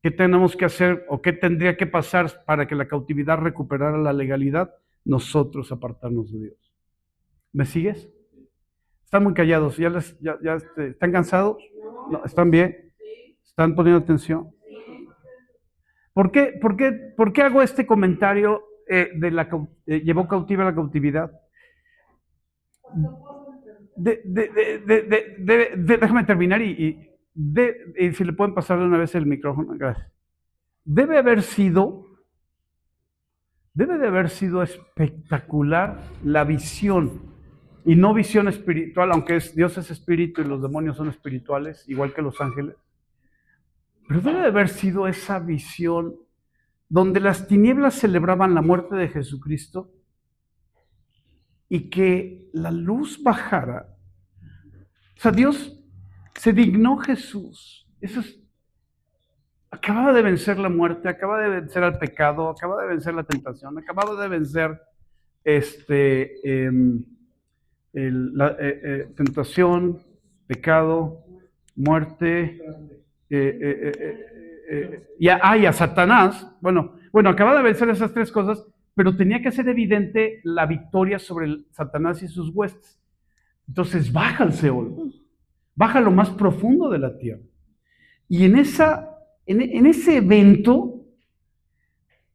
¿Qué tenemos que hacer o qué tendría que pasar para que la cautividad recuperara la legalidad? Nosotros apartarnos de Dios. ¿Me sigues? Están muy callados. ¿Están cansados? No, ¿están bien? ¿Están poniendo atención? ¿Por qué hago este comentario llevó cautiva la cautividad? Déjame terminar y si le pueden pasar de una vez el micrófono. Gracias. Debe de haber sido espectacular la visión, y no visión espiritual, aunque Dios es espíritu y los demonios son espirituales, igual que los ángeles. Pero debe de haber sido esa visión donde las tinieblas celebraban la muerte de Jesucristo y que la luz bajara. O sea, Dios se dignó Jesús. Acababa de vencer la muerte, acaba de vencer al pecado, acaba de vencer la tentación, acababa de vencer tentación, pecado, muerte, y a Satanás. Bueno, acaba de vencer esas 3 cosas, pero tenía que ser evidente la victoria sobre Satanás y sus huestes. Entonces baja al Seol, baja a lo más profundo de la tierra. Y en ese evento,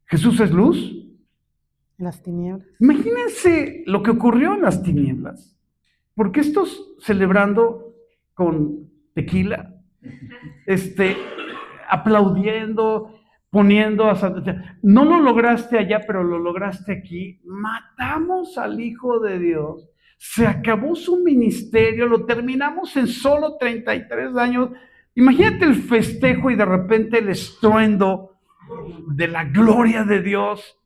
Jesús es luz. Las tinieblas. Imagínense lo que ocurrió en las tinieblas. Porque estos celebrando con tequila, aplaudiendo, poniendo a Satanás. No lo lograste allá, pero lo lograste aquí. Matamos al Hijo de Dios. Se acabó su ministerio, lo terminamos en solo 33 años. Imagínate el festejo y de repente el estruendo de la gloria de Dios.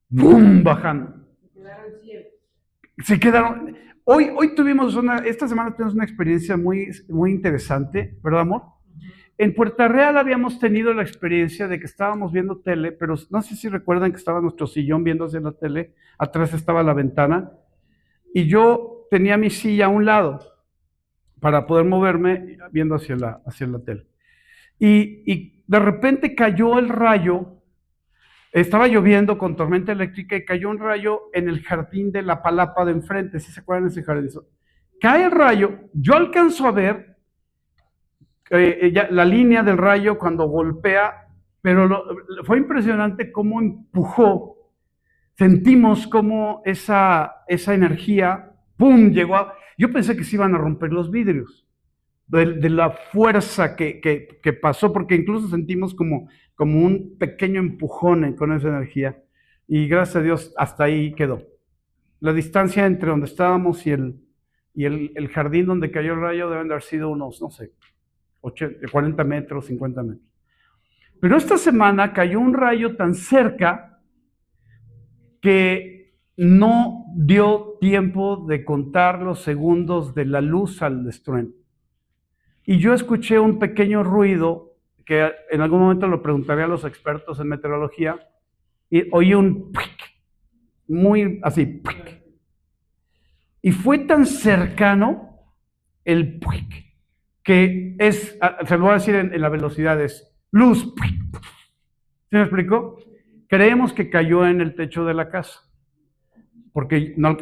¡Bum! Bajando. Se quedaron. Esta semana tuvimos una experiencia muy, muy interesante, ¿verdad, amor? En Puerta Real habíamos tenido la experiencia de que estábamos viendo tele, pero no sé si recuerdan que estaba nuestro sillón viendo hacia la tele, atrás estaba la ventana, y yo tenía mi silla a un lado para poder moverme viendo hacia la tele. Y de repente cayó el rayo Estaba lloviendo con tormenta eléctrica y cayó un rayo en el jardín de la Palapa de enfrente. ¿Sí se acuerdan de ese jardín? Cae el rayo, yo alcanzo a ver la línea del rayo cuando golpea, pero fue impresionante cómo empujó. Sentimos cómo esa energía, ¡pum!, llegó a... Yo pensé que se iban a romper los vidrios, de la fuerza que pasó, porque incluso sentimos como un pequeño empujón con esa energía. Y gracias a Dios, hasta ahí quedó. La distancia entre donde estábamos y el jardín donde cayó el rayo deben de haber sido unos, no sé, 40 metros, 50 metros. Pero esta semana cayó un rayo tan cerca que no dio tiempo de contar los segundos de la luz al estruendo. Y yo escuché un pequeño ruido, que en algún momento lo preguntaré a los expertos en meteorología, y oí un ¡pic! Muy así, ¡pic! Y fue tan cercano el ¡pic! Que es, se lo voy a decir en la velocidad, es luz. ¡Pic! ¿Sí me explico? Creemos que cayó en el techo de la casa, porque no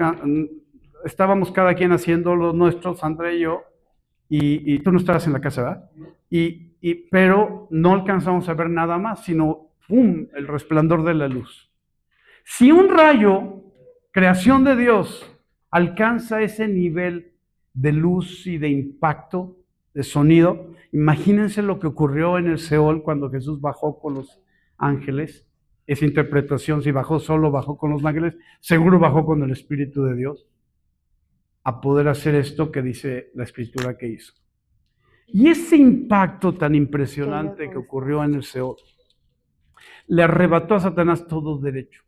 estábamos cada quien haciendo lo nuestro, Sandra y yo, y tú no estabas en la casa, ¿verdad? Pero no alcanzamos a ver nada más, sino ¡pum!, el resplandor de la luz. Si un rayo, creación de Dios, alcanza ese nivel de luz y de impacto, de sonido, imagínense lo que ocurrió en el Seol cuando Jesús bajó con los ángeles. Esa interpretación, si bajó solo, bajó con los ángeles, seguro bajó con el Espíritu de Dios, a poder hacer esto que dice la Escritura que hizo. Y ese impacto tan impresionante que ocurrió en el Seol, le arrebató a Satanás todo derecho.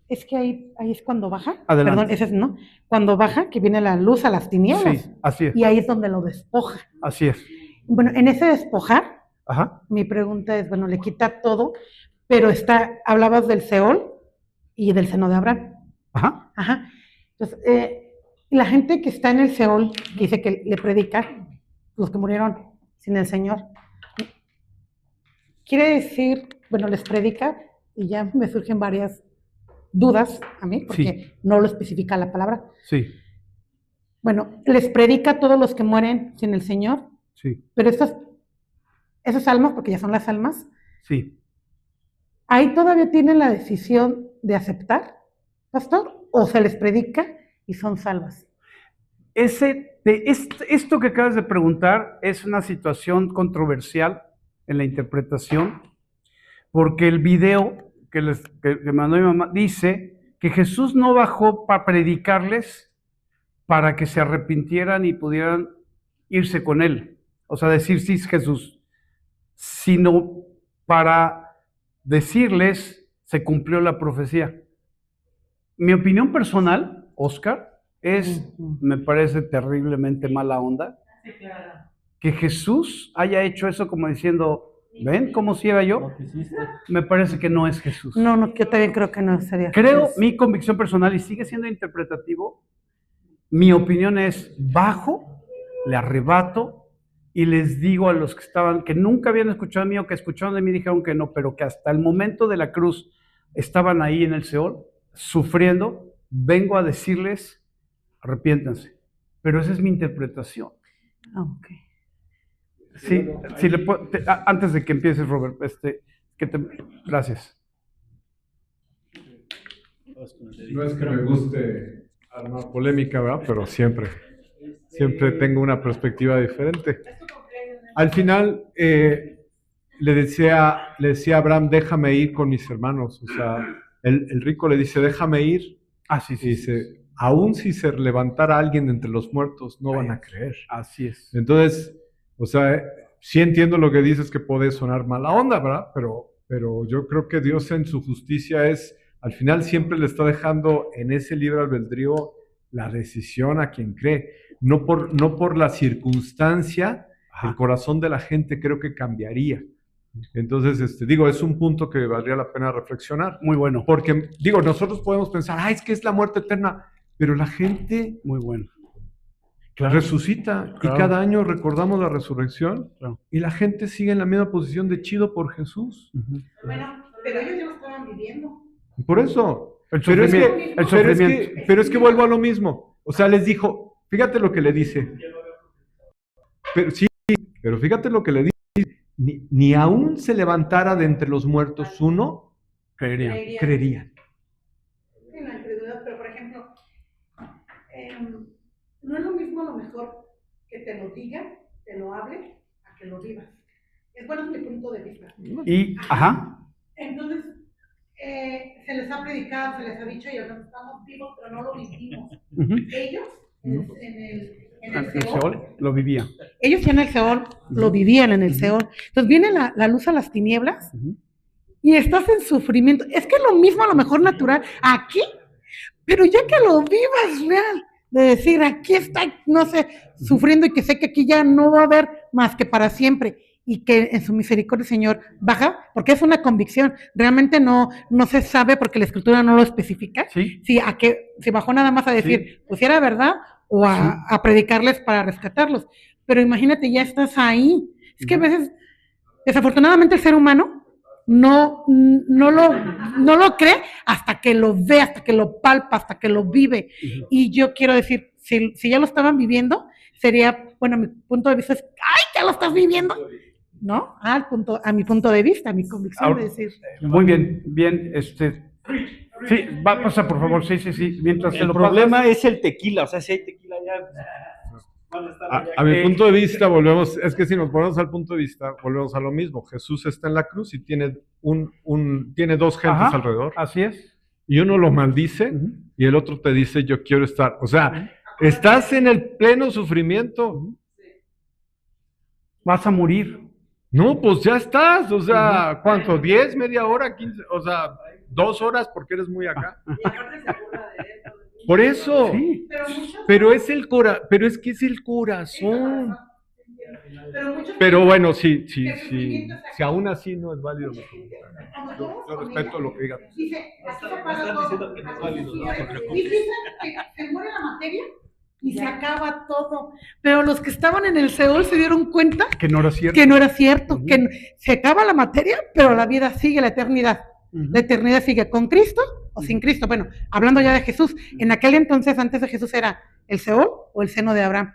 Es que ahí es cuando baja. Adelante. Perdón, ese es, ¿no? Cuando baja, que viene la luz a las tinieblas. Sí, así es. Y ahí es donde lo despoja. Así es. Bueno, en ese despojar, Ajá. mi pregunta es, bueno, le quita todo, pero hablabas del Seol y del seno de Abraham. Ajá. Ajá. Entonces, la gente que está en el Seol, que dice que le predica, los que murieron sin el Señor, quiere decir, bueno, les predica, y ya me surgen varias dudas a mí, porque no lo especifica la palabra. Sí. Bueno, les predica a todos los que mueren sin el Señor, Sí. pero esas almas, porque ya son las almas, Sí. ahí todavía tienen la decisión de aceptar, pastor, o se les predica y son salvas. Esto que acabas de preguntar es una situación controversial en la interpretación, porque el video que mandó mi mamá dice que Jesús no bajó para predicarles para que se arrepintieran y pudieran irse con él, o sea, decir sí es Jesús, sino para decirles se cumplió la profecía. Mi opinión personal, Oscar, me parece terriblemente mala onda que Jesús haya hecho eso como diciendo, ¿ven cómo si era yo? Me parece que no es Jesús. No, yo también creo que no sería Creo, Jesús. mi convicción personal, y sigue siendo interpretativo, mi opinión es, bajo, le arrebato y les digo a los que estaban, que nunca habían escuchado de mí o que escucharon de mí, dijeron que no, pero que hasta el momento de la cruz estaban ahí en el Seol, sufriendo, vengo a decirles, arrepiéntanse. Pero esa es mi interpretación. Ok. Sí, antes de que empieces, Robert, gracias. No es que me guste armar polémica, ¿verdad? Pero siempre tengo una perspectiva diferente. Al final, le decía a Abraham, déjame ir con mis hermanos. O sea, el rico le dice, déjame ir. Sí. Y dice, aún si se levantara alguien de entre los muertos, no van a creer. Así es. Entonces, o sea, sí entiendo lo que dices que puede sonar mala onda, ¿verdad? Pero yo creo que Dios en su justicia al final siempre le está dejando en ese libre albedrío la decisión a quien cree. No por la circunstancia, el corazón de la gente creo que cambiaría. Entonces, es un punto que valdría la pena reflexionar. Muy bueno. Porque, nosotros podemos pensar, es que es la muerte eterna, pero la gente... Muy bueno. Resucita, Claro. y cada año recordamos la resurrección, Claro. y la gente sigue en la misma posición de chido por Jesús. Bueno, Pero ellos ya lo estaban viviendo. Por eso. El Pero sufrimiento. pero es que vuelvo a lo mismo. O sea, les dijo, fíjate lo que le dice. Pero sí, pero fíjate lo que le dice. Ni aún se levantara de entre los muertos uno, creerían. Sí, la incredulidad, pero por ejemplo, no es lo mismo a lo mejor que te lo diga, te lo hable, a que lo vivas. Es bueno, es mi punto de vista. Y, ajá. Entonces, se les ha predicado, se les ha dicho, y ahora estamos vivos, pero no lo vivimos. Ujú. Ellos, en el El Seol lo vivía. ellos ya en el Seol lo vivían en el Seol. Entonces viene la luz a las tinieblas y estás en sufrimiento. Es que es lo mismo a lo mejor natural aquí, pero ya que lo vivas real, de decir, aquí está, no sé, sufriendo y que sé que aquí ya no va a haber más que para siempre y que en su misericordia, Señor, baja, porque es una convicción. Realmente no se sabe porque la Escritura no lo especifica. Sí. Si bajó nada más a decir, pues si era verdad, o a predicarles para rescatarlos. Pero imagínate, ya estás ahí. Es que a veces, desafortunadamente, el ser humano no lo cree hasta que lo ve, hasta que lo palpa, hasta que lo vive. Y yo quiero decir, si ya lo estaban viviendo, sería, bueno, mi punto de vista es, ¡ay, ya lo estás viviendo! ¿No? A mi punto de vista, a mi convicción Ahora, de decir. Muy bien, bien, sí, va a pasar, por favor, sí, mientras El problema es el tequila, o sea, si hay tequila ya... A mi punto de vista, volvemos, es que si nos ponemos al punto de vista, volvemos a lo mismo. Jesús está en la cruz y tiene tiene dos gentes Ajá, alrededor. así es. Y uno lo maldice y el otro te dice, yo quiero estar. O sea, estás en el pleno sufrimiento. Vas a morir. No, pues ya estás. O sea, ¿cuánto? ¿10, media hora, 15? O sea, 2 horas porque eres muy acá. Por eso. Sí. Pero es que es el corazón. Pero bueno, si aún así no es válido. Yo respeto lo que digas. Dice, así se para todo. Dice que se muere la materia y se acaba todo. Pero los que estaban en el Seol se dieron cuenta Que no era cierto. que no era cierto, que se acaba la materia, pero la vida sigue, la eternidad. La eternidad sigue con Cristo o sin Cristo. Bueno, hablando ya de Jesús, en aquel entonces, antes de Jesús, era el Seol o el seno de Abraham.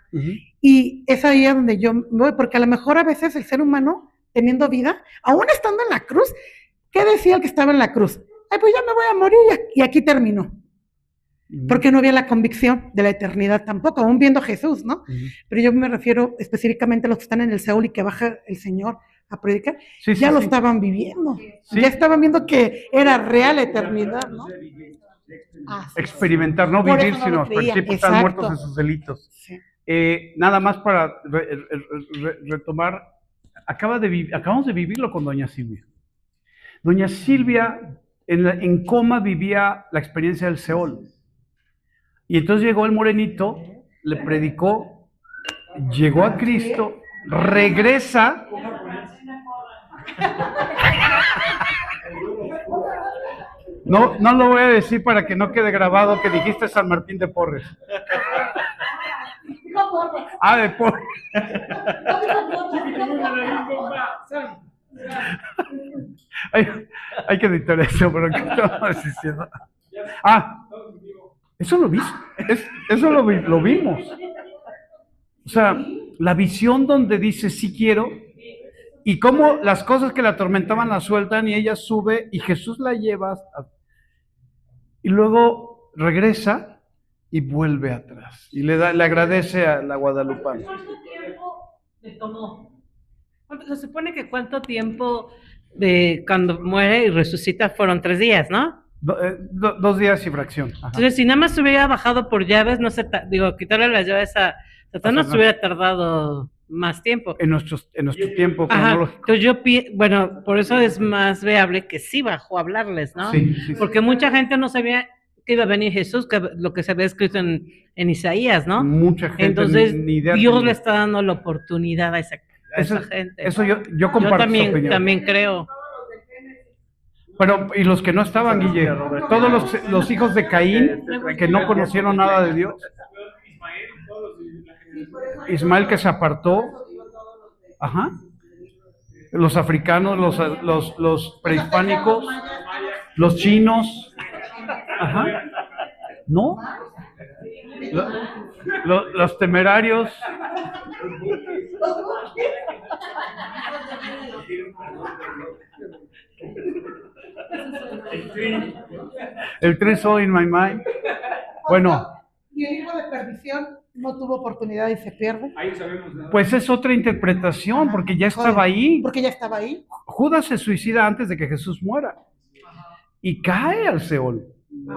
Y es ahí a donde yo voy, porque a lo mejor a veces el ser humano, teniendo vida, aún estando en la cruz, ¿qué decía el que estaba en la cruz? Ay, pues ya me voy a morir y aquí terminó. Porque no había la convicción de la eternidad tampoco, aún viendo a Jesús, ¿no? Pero yo me refiero específicamente a los que están en el Seol y que baja el Señor a predicar, ya lo estaban viviendo, ya estaban viendo que era real la eternidad, ¿no? Experimentar, no Por vivir, eso no sino lo creía, participar, están exacto. muertos en sus delitos. Sí. Nada más para retomar, acabamos de vivirlo con doña Silvia. Doña Silvia en coma vivía la experiencia del Seol. Y entonces llegó el morenito, le predicó, llegó a Cristo, regresa. No lo voy a decir para que no quede grabado que dijiste San Martín de Porres. Ah, de Porres. Hay que editar eso, pero ¿qué estamos diciendo? Eso lo vimos. Eso lo vimos. O sea, la visión donde dice sí quiero, y cómo las cosas que la atormentaban la sueltan y ella sube y Jesús la lleva y luego regresa y vuelve atrás y le agradece a la guadalupana. ¿Cuánto tiempo le tomó? Se supone que cuánto tiempo de cuando muere y resucita fueron 3 días, ¿no? 2 días y fracción. Ajá. Entonces, si nada más se hubiera bajado por llaves, no sé, quitarle las llaves a Satanás se hubiera tardado más tiempo. En nuestro tiempo cronológico. Entonces bueno, por eso es más viable que sí bajó a hablarles, ¿no? Sí. Porque mucha gente no sabía que iba a venir Jesús, que lo que se había escrito en Isaías, ¿no? Mucha gente. Entonces, ni idea Dios tenía. le está dando la oportunidad a esa gente. Eso yo comparto esa opinión. También creo. Pero, y los que no estaban, Guille, todos los hijos de Caín, que no conocieron nada de Dios. Ismael que se apartó. Ajá. los africanos, los prehispánicos, los chinos. Ajá. ¿No? Los temerarios. El Three Soul in My Mind. Bueno. Y el hijo de perdición no tuvo oportunidad y se pierde. Pues es otra interpretación, porque ya estaba ahí. Porque ya estaba ahí. Judas se suicida antes de que Jesús muera. Y cae al Seol.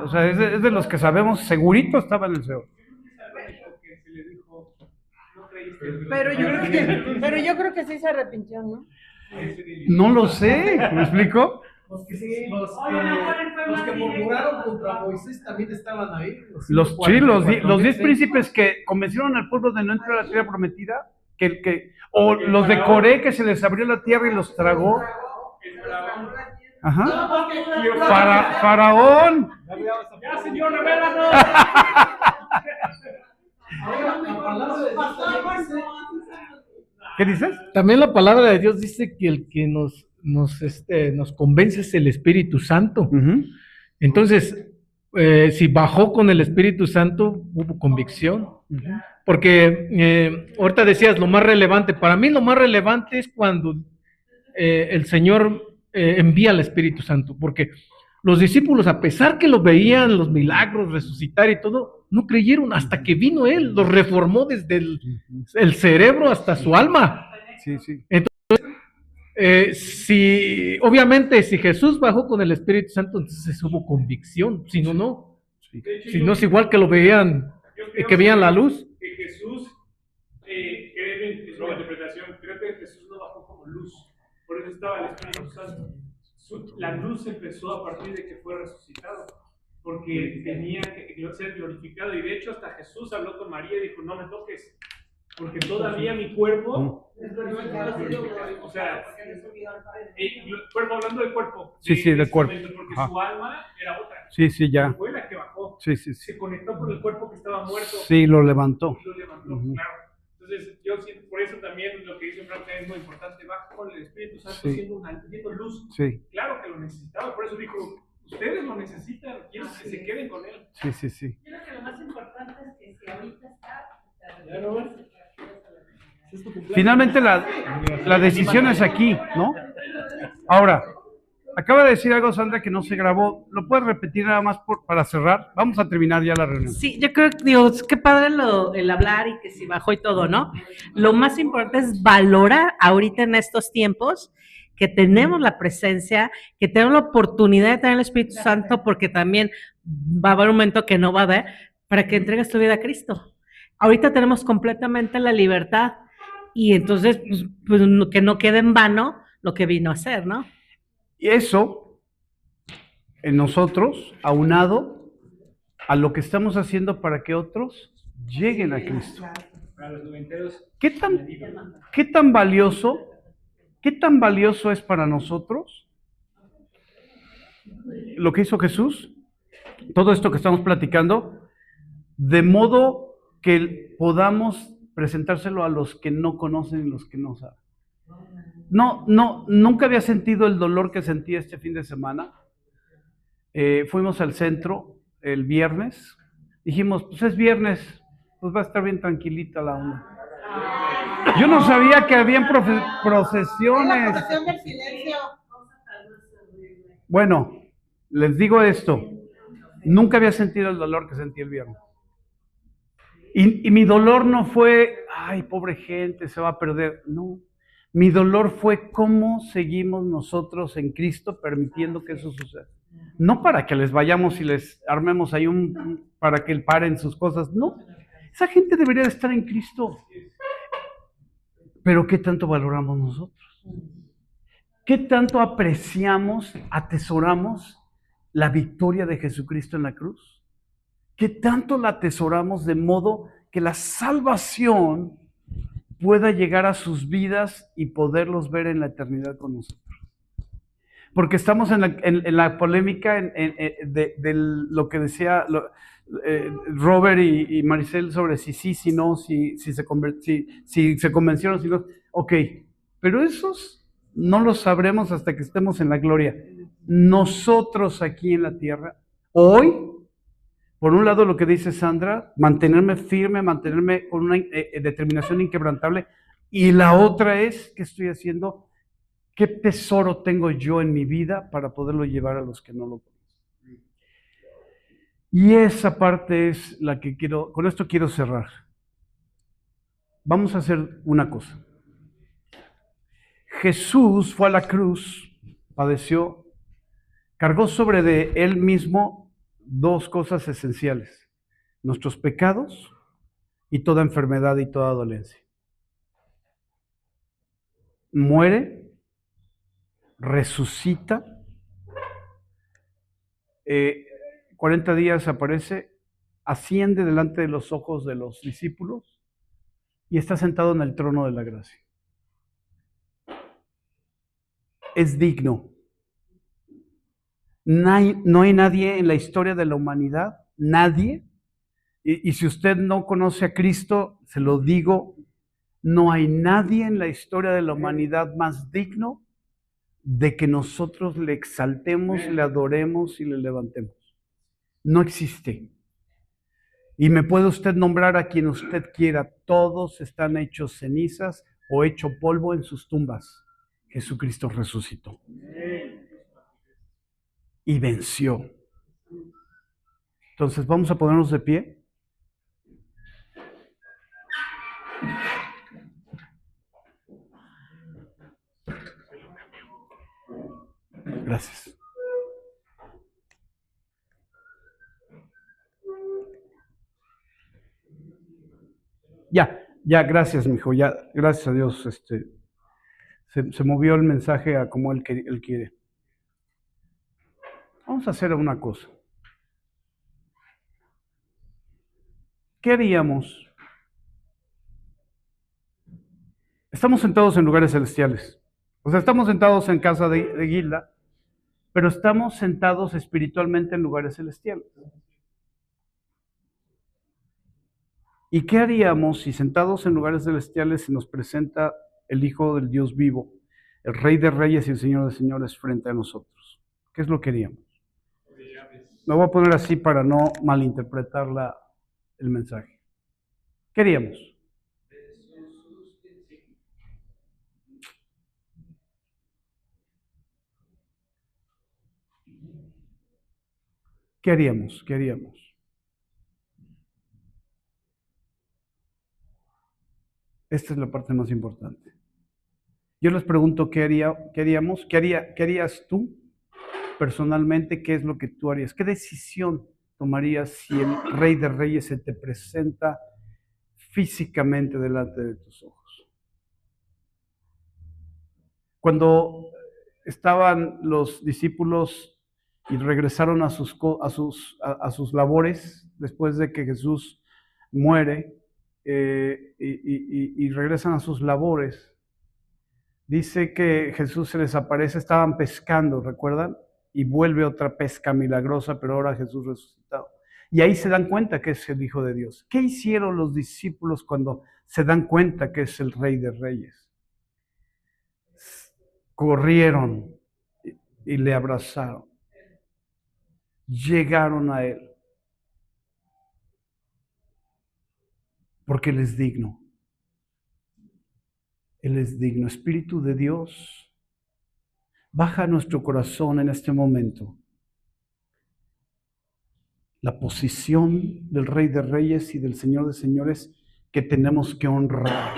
O sea, es de los que sabemos, segurito estaba en el Seol. Pero yo creo que sí se arrepintió, ¿no? No lo sé, ¿me explico? Los que murmuraron contra Moisés también estaban ahí. Los 10 príncipes que convencieron al pueblo de no entrar a la tierra prometida, o los de Coré que se les abrió la tierra y los tragó. Ajá. Faraón. Ya, señor, revélanos. ¿Qué dices? También la palabra de Dios dice que el que nos convence es el Espíritu Santo. Entonces, si bajó con el Espíritu Santo, hubo convicción. Porque ahorita decías lo más relevante. Para mí lo más relevante es cuando el Señor envía al Espíritu Santo. Porque los discípulos, a pesar que lo veían, los milagros, resucitar y todo, no creyeron hasta que vino Él. Los reformó desde el cerebro hasta su alma. Sí, sí. Entonces, obviamente, si Jesús bajó con el Espíritu Santo, entonces hubo convicción. Si no, no. Si no es igual que lo veían, que veían la luz. Que Jesús, es una interpretación, creo que Jesús no bajó como luz. Por eso estaba el Espíritu Santo. La luz empezó a partir de que fue resucitado, porque tenía que ser glorificado. Y de hecho, hasta Jesús habló con María y dijo: no me toques, porque todavía mi cuerpo. O sea, cuerpo, hablando del cuerpo. Sí, del cuerpo. Porque su alma era otra. Sí, ya. Fue la que bajó. Sí. Se conectó con el cuerpo que estaba muerto. Sí, lo levantó. Claro. Entonces, yo siento, por eso también lo que dice Frank es muy importante. Baja con el Espíritu Santo siendo luz. Sí. Claro que lo necesitaba, por eso dijo: ustedes lo necesitan, quiero que se queden con él. Sí. Yo creo que lo más importante es que si ahorita está. Finalmente la decisión es aquí, ¿no? Ahora, acaba de decir algo Sandra que no se grabó. ¿Lo puedes repetir nada más para cerrar? Vamos a terminar ya la reunión. Sí, yo creo que, digo, qué padre el hablar y que si bajó y todo, ¿no? Lo más importante es valorar ahorita en estos tiempos que tenemos la presencia, que tenemos la oportunidad de tener el Espíritu Santo, porque también va a haber un momento que no va a haber, para que entregues tu vida a Cristo. Ahorita tenemos completamente la libertad y entonces, pues que no quede en vano lo que vino a hacer, ¿no? Y eso, en nosotros, aunado a lo que estamos haciendo para que otros lleguen a Cristo. ¿Qué tan valioso es para nosotros lo que hizo Jesús? Todo esto que estamos platicando, de modo que podamos presentárselo a los que no conocen y los que no saben. Nunca había sentido el dolor que sentí este fin de semana. Fuimos al centro el viernes. Dijimos, pues es viernes, pues va a estar bien tranquilita la onda. Yo no sabía que habían procesiones. La procesión del silencio. Bueno, les digo esto. Nunca había sentido el dolor que sentí el viernes. Y mi dolor no fue, ay, pobre gente, se va a perder. No. Mi dolor fue cómo seguimos nosotros en Cristo permitiendo que eso suceda. No para que les vayamos y les armemos ahí para que paren sus cosas. No. Esa gente debería de estar en Cristo. Pero ¿qué tanto valoramos nosotros? ¿Qué tanto apreciamos, atesoramos la victoria de Jesucristo en la cruz? ¿Qué tanto la atesoramos de modo que la salvación pueda llegar a sus vidas y poderlos ver en la eternidad con nosotros? Porque estamos en la polémica de lo que decía Robert y Maricel sobre si se convencieron, si no. Ok, pero esos no lo sabremos hasta que estemos en la gloria. Nosotros aquí en la tierra, hoy, por un lado lo que dice Sandra, mantenerme firme, mantenerme con una determinación inquebrantable, y la otra es, ¿qué estoy haciendo? ¿Qué tesoro tengo yo en mi vida para poderlo llevar a los que no lo conocen? Y esa parte es la que quiero, con esto quiero cerrar. Vamos a hacer una cosa. Jesús fue a la cruz, padeció, cargó sobre de él mismo dos cosas esenciales: nuestros pecados y toda enfermedad y toda dolencia. Muere, resucita, 40 días aparece, asciende delante de los ojos de los discípulos y está sentado en el trono de la gracia. Es digno. No hay nadie en la historia de la humanidad, nadie, y si usted no conoce a Cristo, se lo digo, no hay nadie en la historia de la humanidad más digno de que nosotros le exaltemos, le adoremos y le levantemos. No existe. Y me puede usted nombrar a quien usted quiera, todos están hechos cenizas o hecho polvo en sus tumbas. Jesucristo resucitó y venció. Entonces vamos a ponernos de pie. Gracias. Ya, gracias, mijo, ya, gracias a Dios, se movió el mensaje a como él quiere. Vamos a hacer una cosa. ¿Qué haríamos? Estamos sentados en lugares celestiales. O sea, estamos sentados en casa de Gilda, pero estamos sentados espiritualmente en lugares celestiales. ¿Y qué haríamos si sentados en lugares celestiales se nos presenta el Hijo del Dios vivo, el Rey de Reyes y el Señor de Señores frente a nosotros? ¿Qué es lo que haríamos? Me voy a poner así para no malinterpretar el mensaje. ¿Qué haríamos? ¿Qué haríamos? ¿Qué haríamos? Esta es la parte más importante. Yo les pregunto, ¿qué haríamos? ¿Qué harías tú personalmente? ¿Qué es lo que tú harías? ¿Qué decisión tomarías si el Rey de Reyes se te presenta físicamente delante de tus ojos? Cuando estaban los discípulos y regresaron a sus labores después de que Jesús muere, y regresan a sus labores, dice que Jesús se les aparece, estaban pescando, ¿recuerdan? Y vuelve otra pesca milagrosa, pero ahora Jesús resucitado. Y ahí se dan cuenta que es el Hijo de Dios. ¿Qué hicieron los discípulos cuando se dan cuenta que es el Rey de Reyes? Corrieron y le abrazaron. Llegaron a Él. Porque Él es digno. Él es digno. Espíritu de Dios, baja a nuestro corazón en este momento la posición del Rey de Reyes y del Señor de Señores que tenemos que honrar.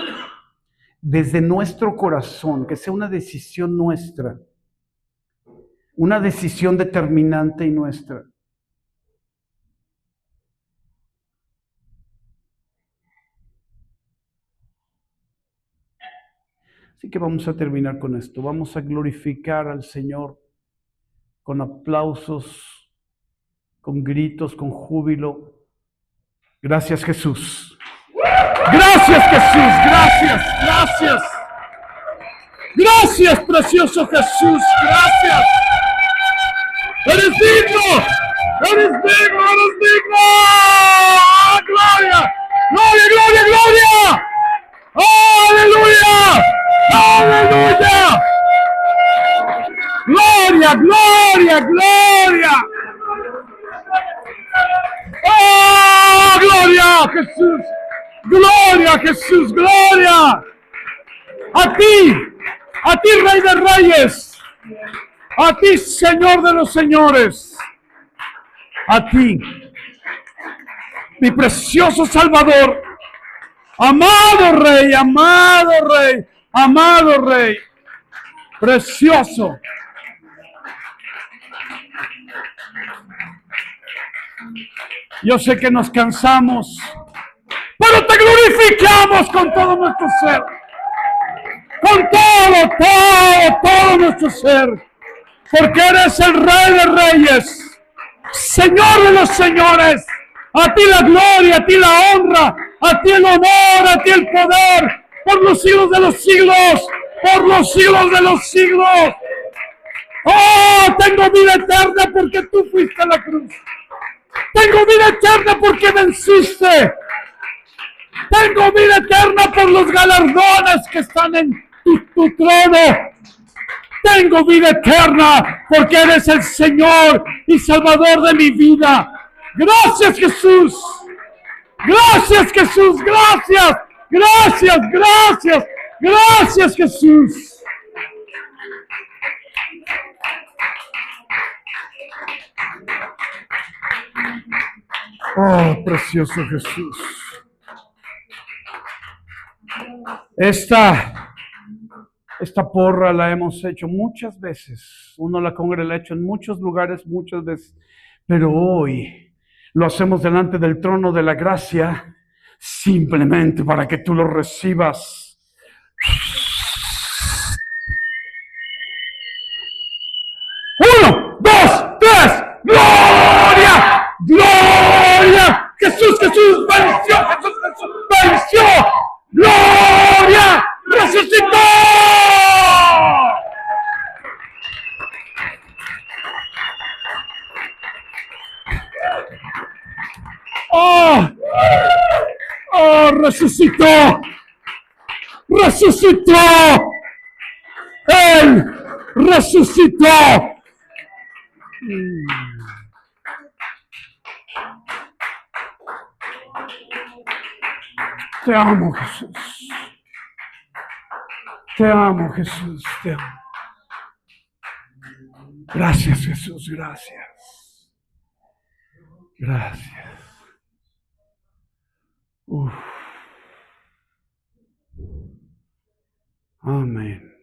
Desde nuestro corazón, que sea una decisión nuestra, una decisión determinante y nuestra. Así que vamos a terminar con esto. Vamos a glorificar al Señor con aplausos, con gritos, con júbilo. Gracias, Jesús. Gracias, Jesús. Gracias. Gracias, precioso Jesús. Gracias. Eres digno. Eres digno. Gloria. Aleluya. ¡Aleluya! ¡Gloria, Jesús! ¡Gloria, Jesús! ¡Gloria! A ti, Rey de Reyes, a ti, Señor de los Señores, a ti, mi precioso Salvador, amado Rey, amado Rey, amado Rey, precioso. Yo sé que nos cansamos, pero te glorificamos con todo nuestro ser. Con todo nuestro ser. Porque eres el Rey de Reyes, Señor de los Señores. A ti la gloria, a ti la honra, a ti el honor, a ti el poder, por los siglos de los siglos, por los siglos de los siglos. Oh, tengo vida eterna porque tú fuiste a la cruz. Tengo vida eterna porque venciste. Tengo vida eterna por los galardones que están en tu trono. Tengo vida eterna porque eres el Señor y Salvador de mi vida. Gracias, Jesús. Gracias, Jesús. Gracias. Gracias, gracias. Gracias, Jesús. Oh, precioso Jesús. Esta porra la hemos hecho muchas veces. Uno la congregación la ha hecho en muchos lugares, muchas veces. Pero hoy lo hacemos delante del trono de la gracia, simplemente para que tú lo recibas. Uno, dos, tres. ¡Gloria! ¡Gloria! Jesús, Jesús venció, Jesús, Jesús venció. ¡Gloria! ¡Resucitó! ¡Oh! ¡Oh! ¡Resucitó! ¡Resucitó! ¡Él resucitó! Te amo, Jesús. Te amo, Jesús. Te amo. Gracias, Jesús. Gracias. Gracias. Uf. Amén.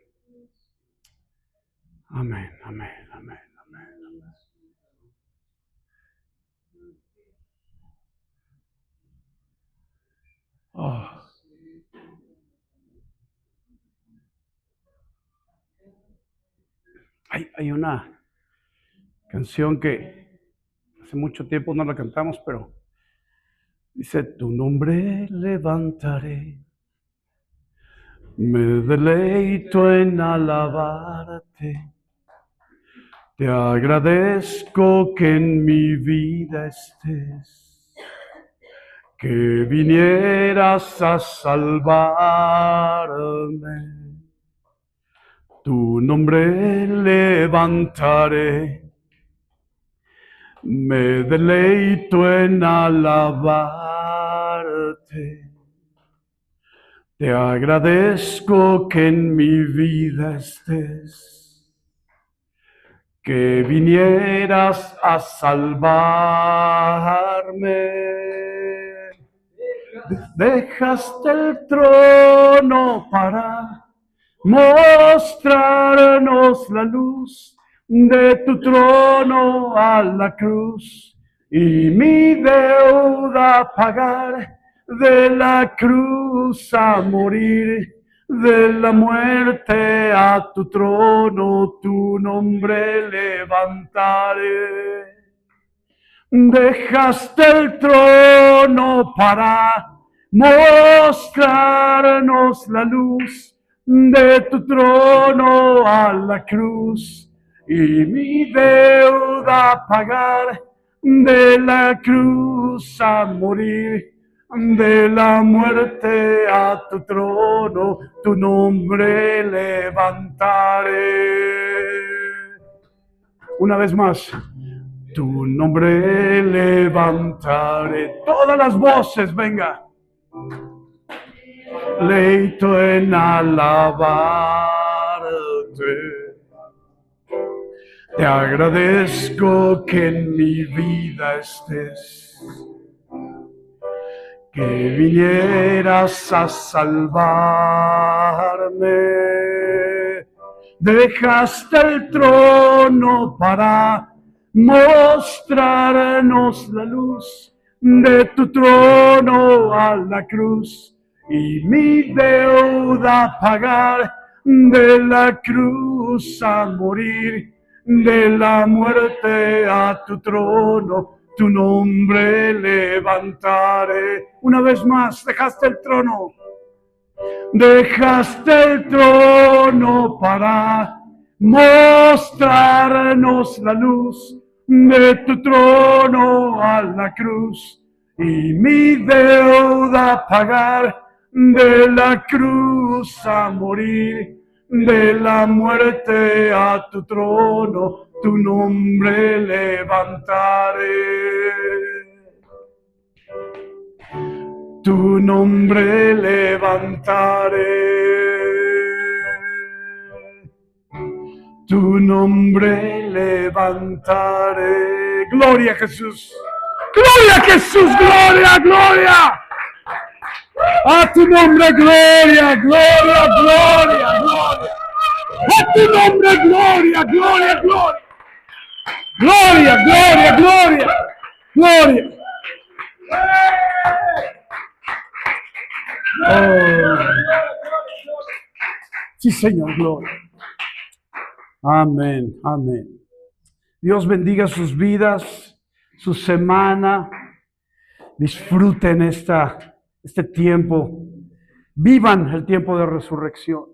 Amén, amén, amén, amén, amén. Oh. Hay una canción que hace mucho tiempo no la cantamos, pero dice: tu nombre levantaré, me deleito en alabarte. Te agradezco que en mi vida estés, que vinieras a salvarme. Tu nombre levantaré, me deleito en alabarte. Te agradezco que en mi vida estés, que vinieras a salvarme. Dejaste el trono para mostrarnos la luz de tu trono a la cruz, y mi deuda pagar, de la cruz a morir, de la muerte a tu trono, tu nombre levantaré. Dejaste el trono para mostrarnos la luz de tu trono a la cruz, y mi deuda pagar, de la cruz a morir, de la muerte a tu trono, tu nombre levantaré. Una vez más. Tu nombre levantaré. Todas las voces, venga. Leito en alabarte. Te agradezco que en mi vida estés, que vinieras a salvarme. Dejaste el trono para mostrarnos la luz de tu trono a la cruz y mi deuda pagar, de la cruz a morir, de la muerte a tu trono, tu nombre levantaré. Una vez más, dejaste el trono. Dejaste el trono para mostrarnos la luz de tu trono a la cruz y mi deuda pagar, de la cruz a morir, de la muerte a tu trono, tu nombre levantaré. Tu nombre levantaré. Tu nombre levantaré. Gloria a Jesús. Gloria a Jesús. Gloria, gloria. A tu nombre, gloria, gloria, gloria, gloria. A tu nombre, gloria, gloria, gloria. Gloria, gloria, gloria, gloria. Oh. Sí, Señor, gloria. Amén, amén. Dios bendiga sus vidas, su semana. Disfruten este tiempo. Vivan el tiempo de resurrección.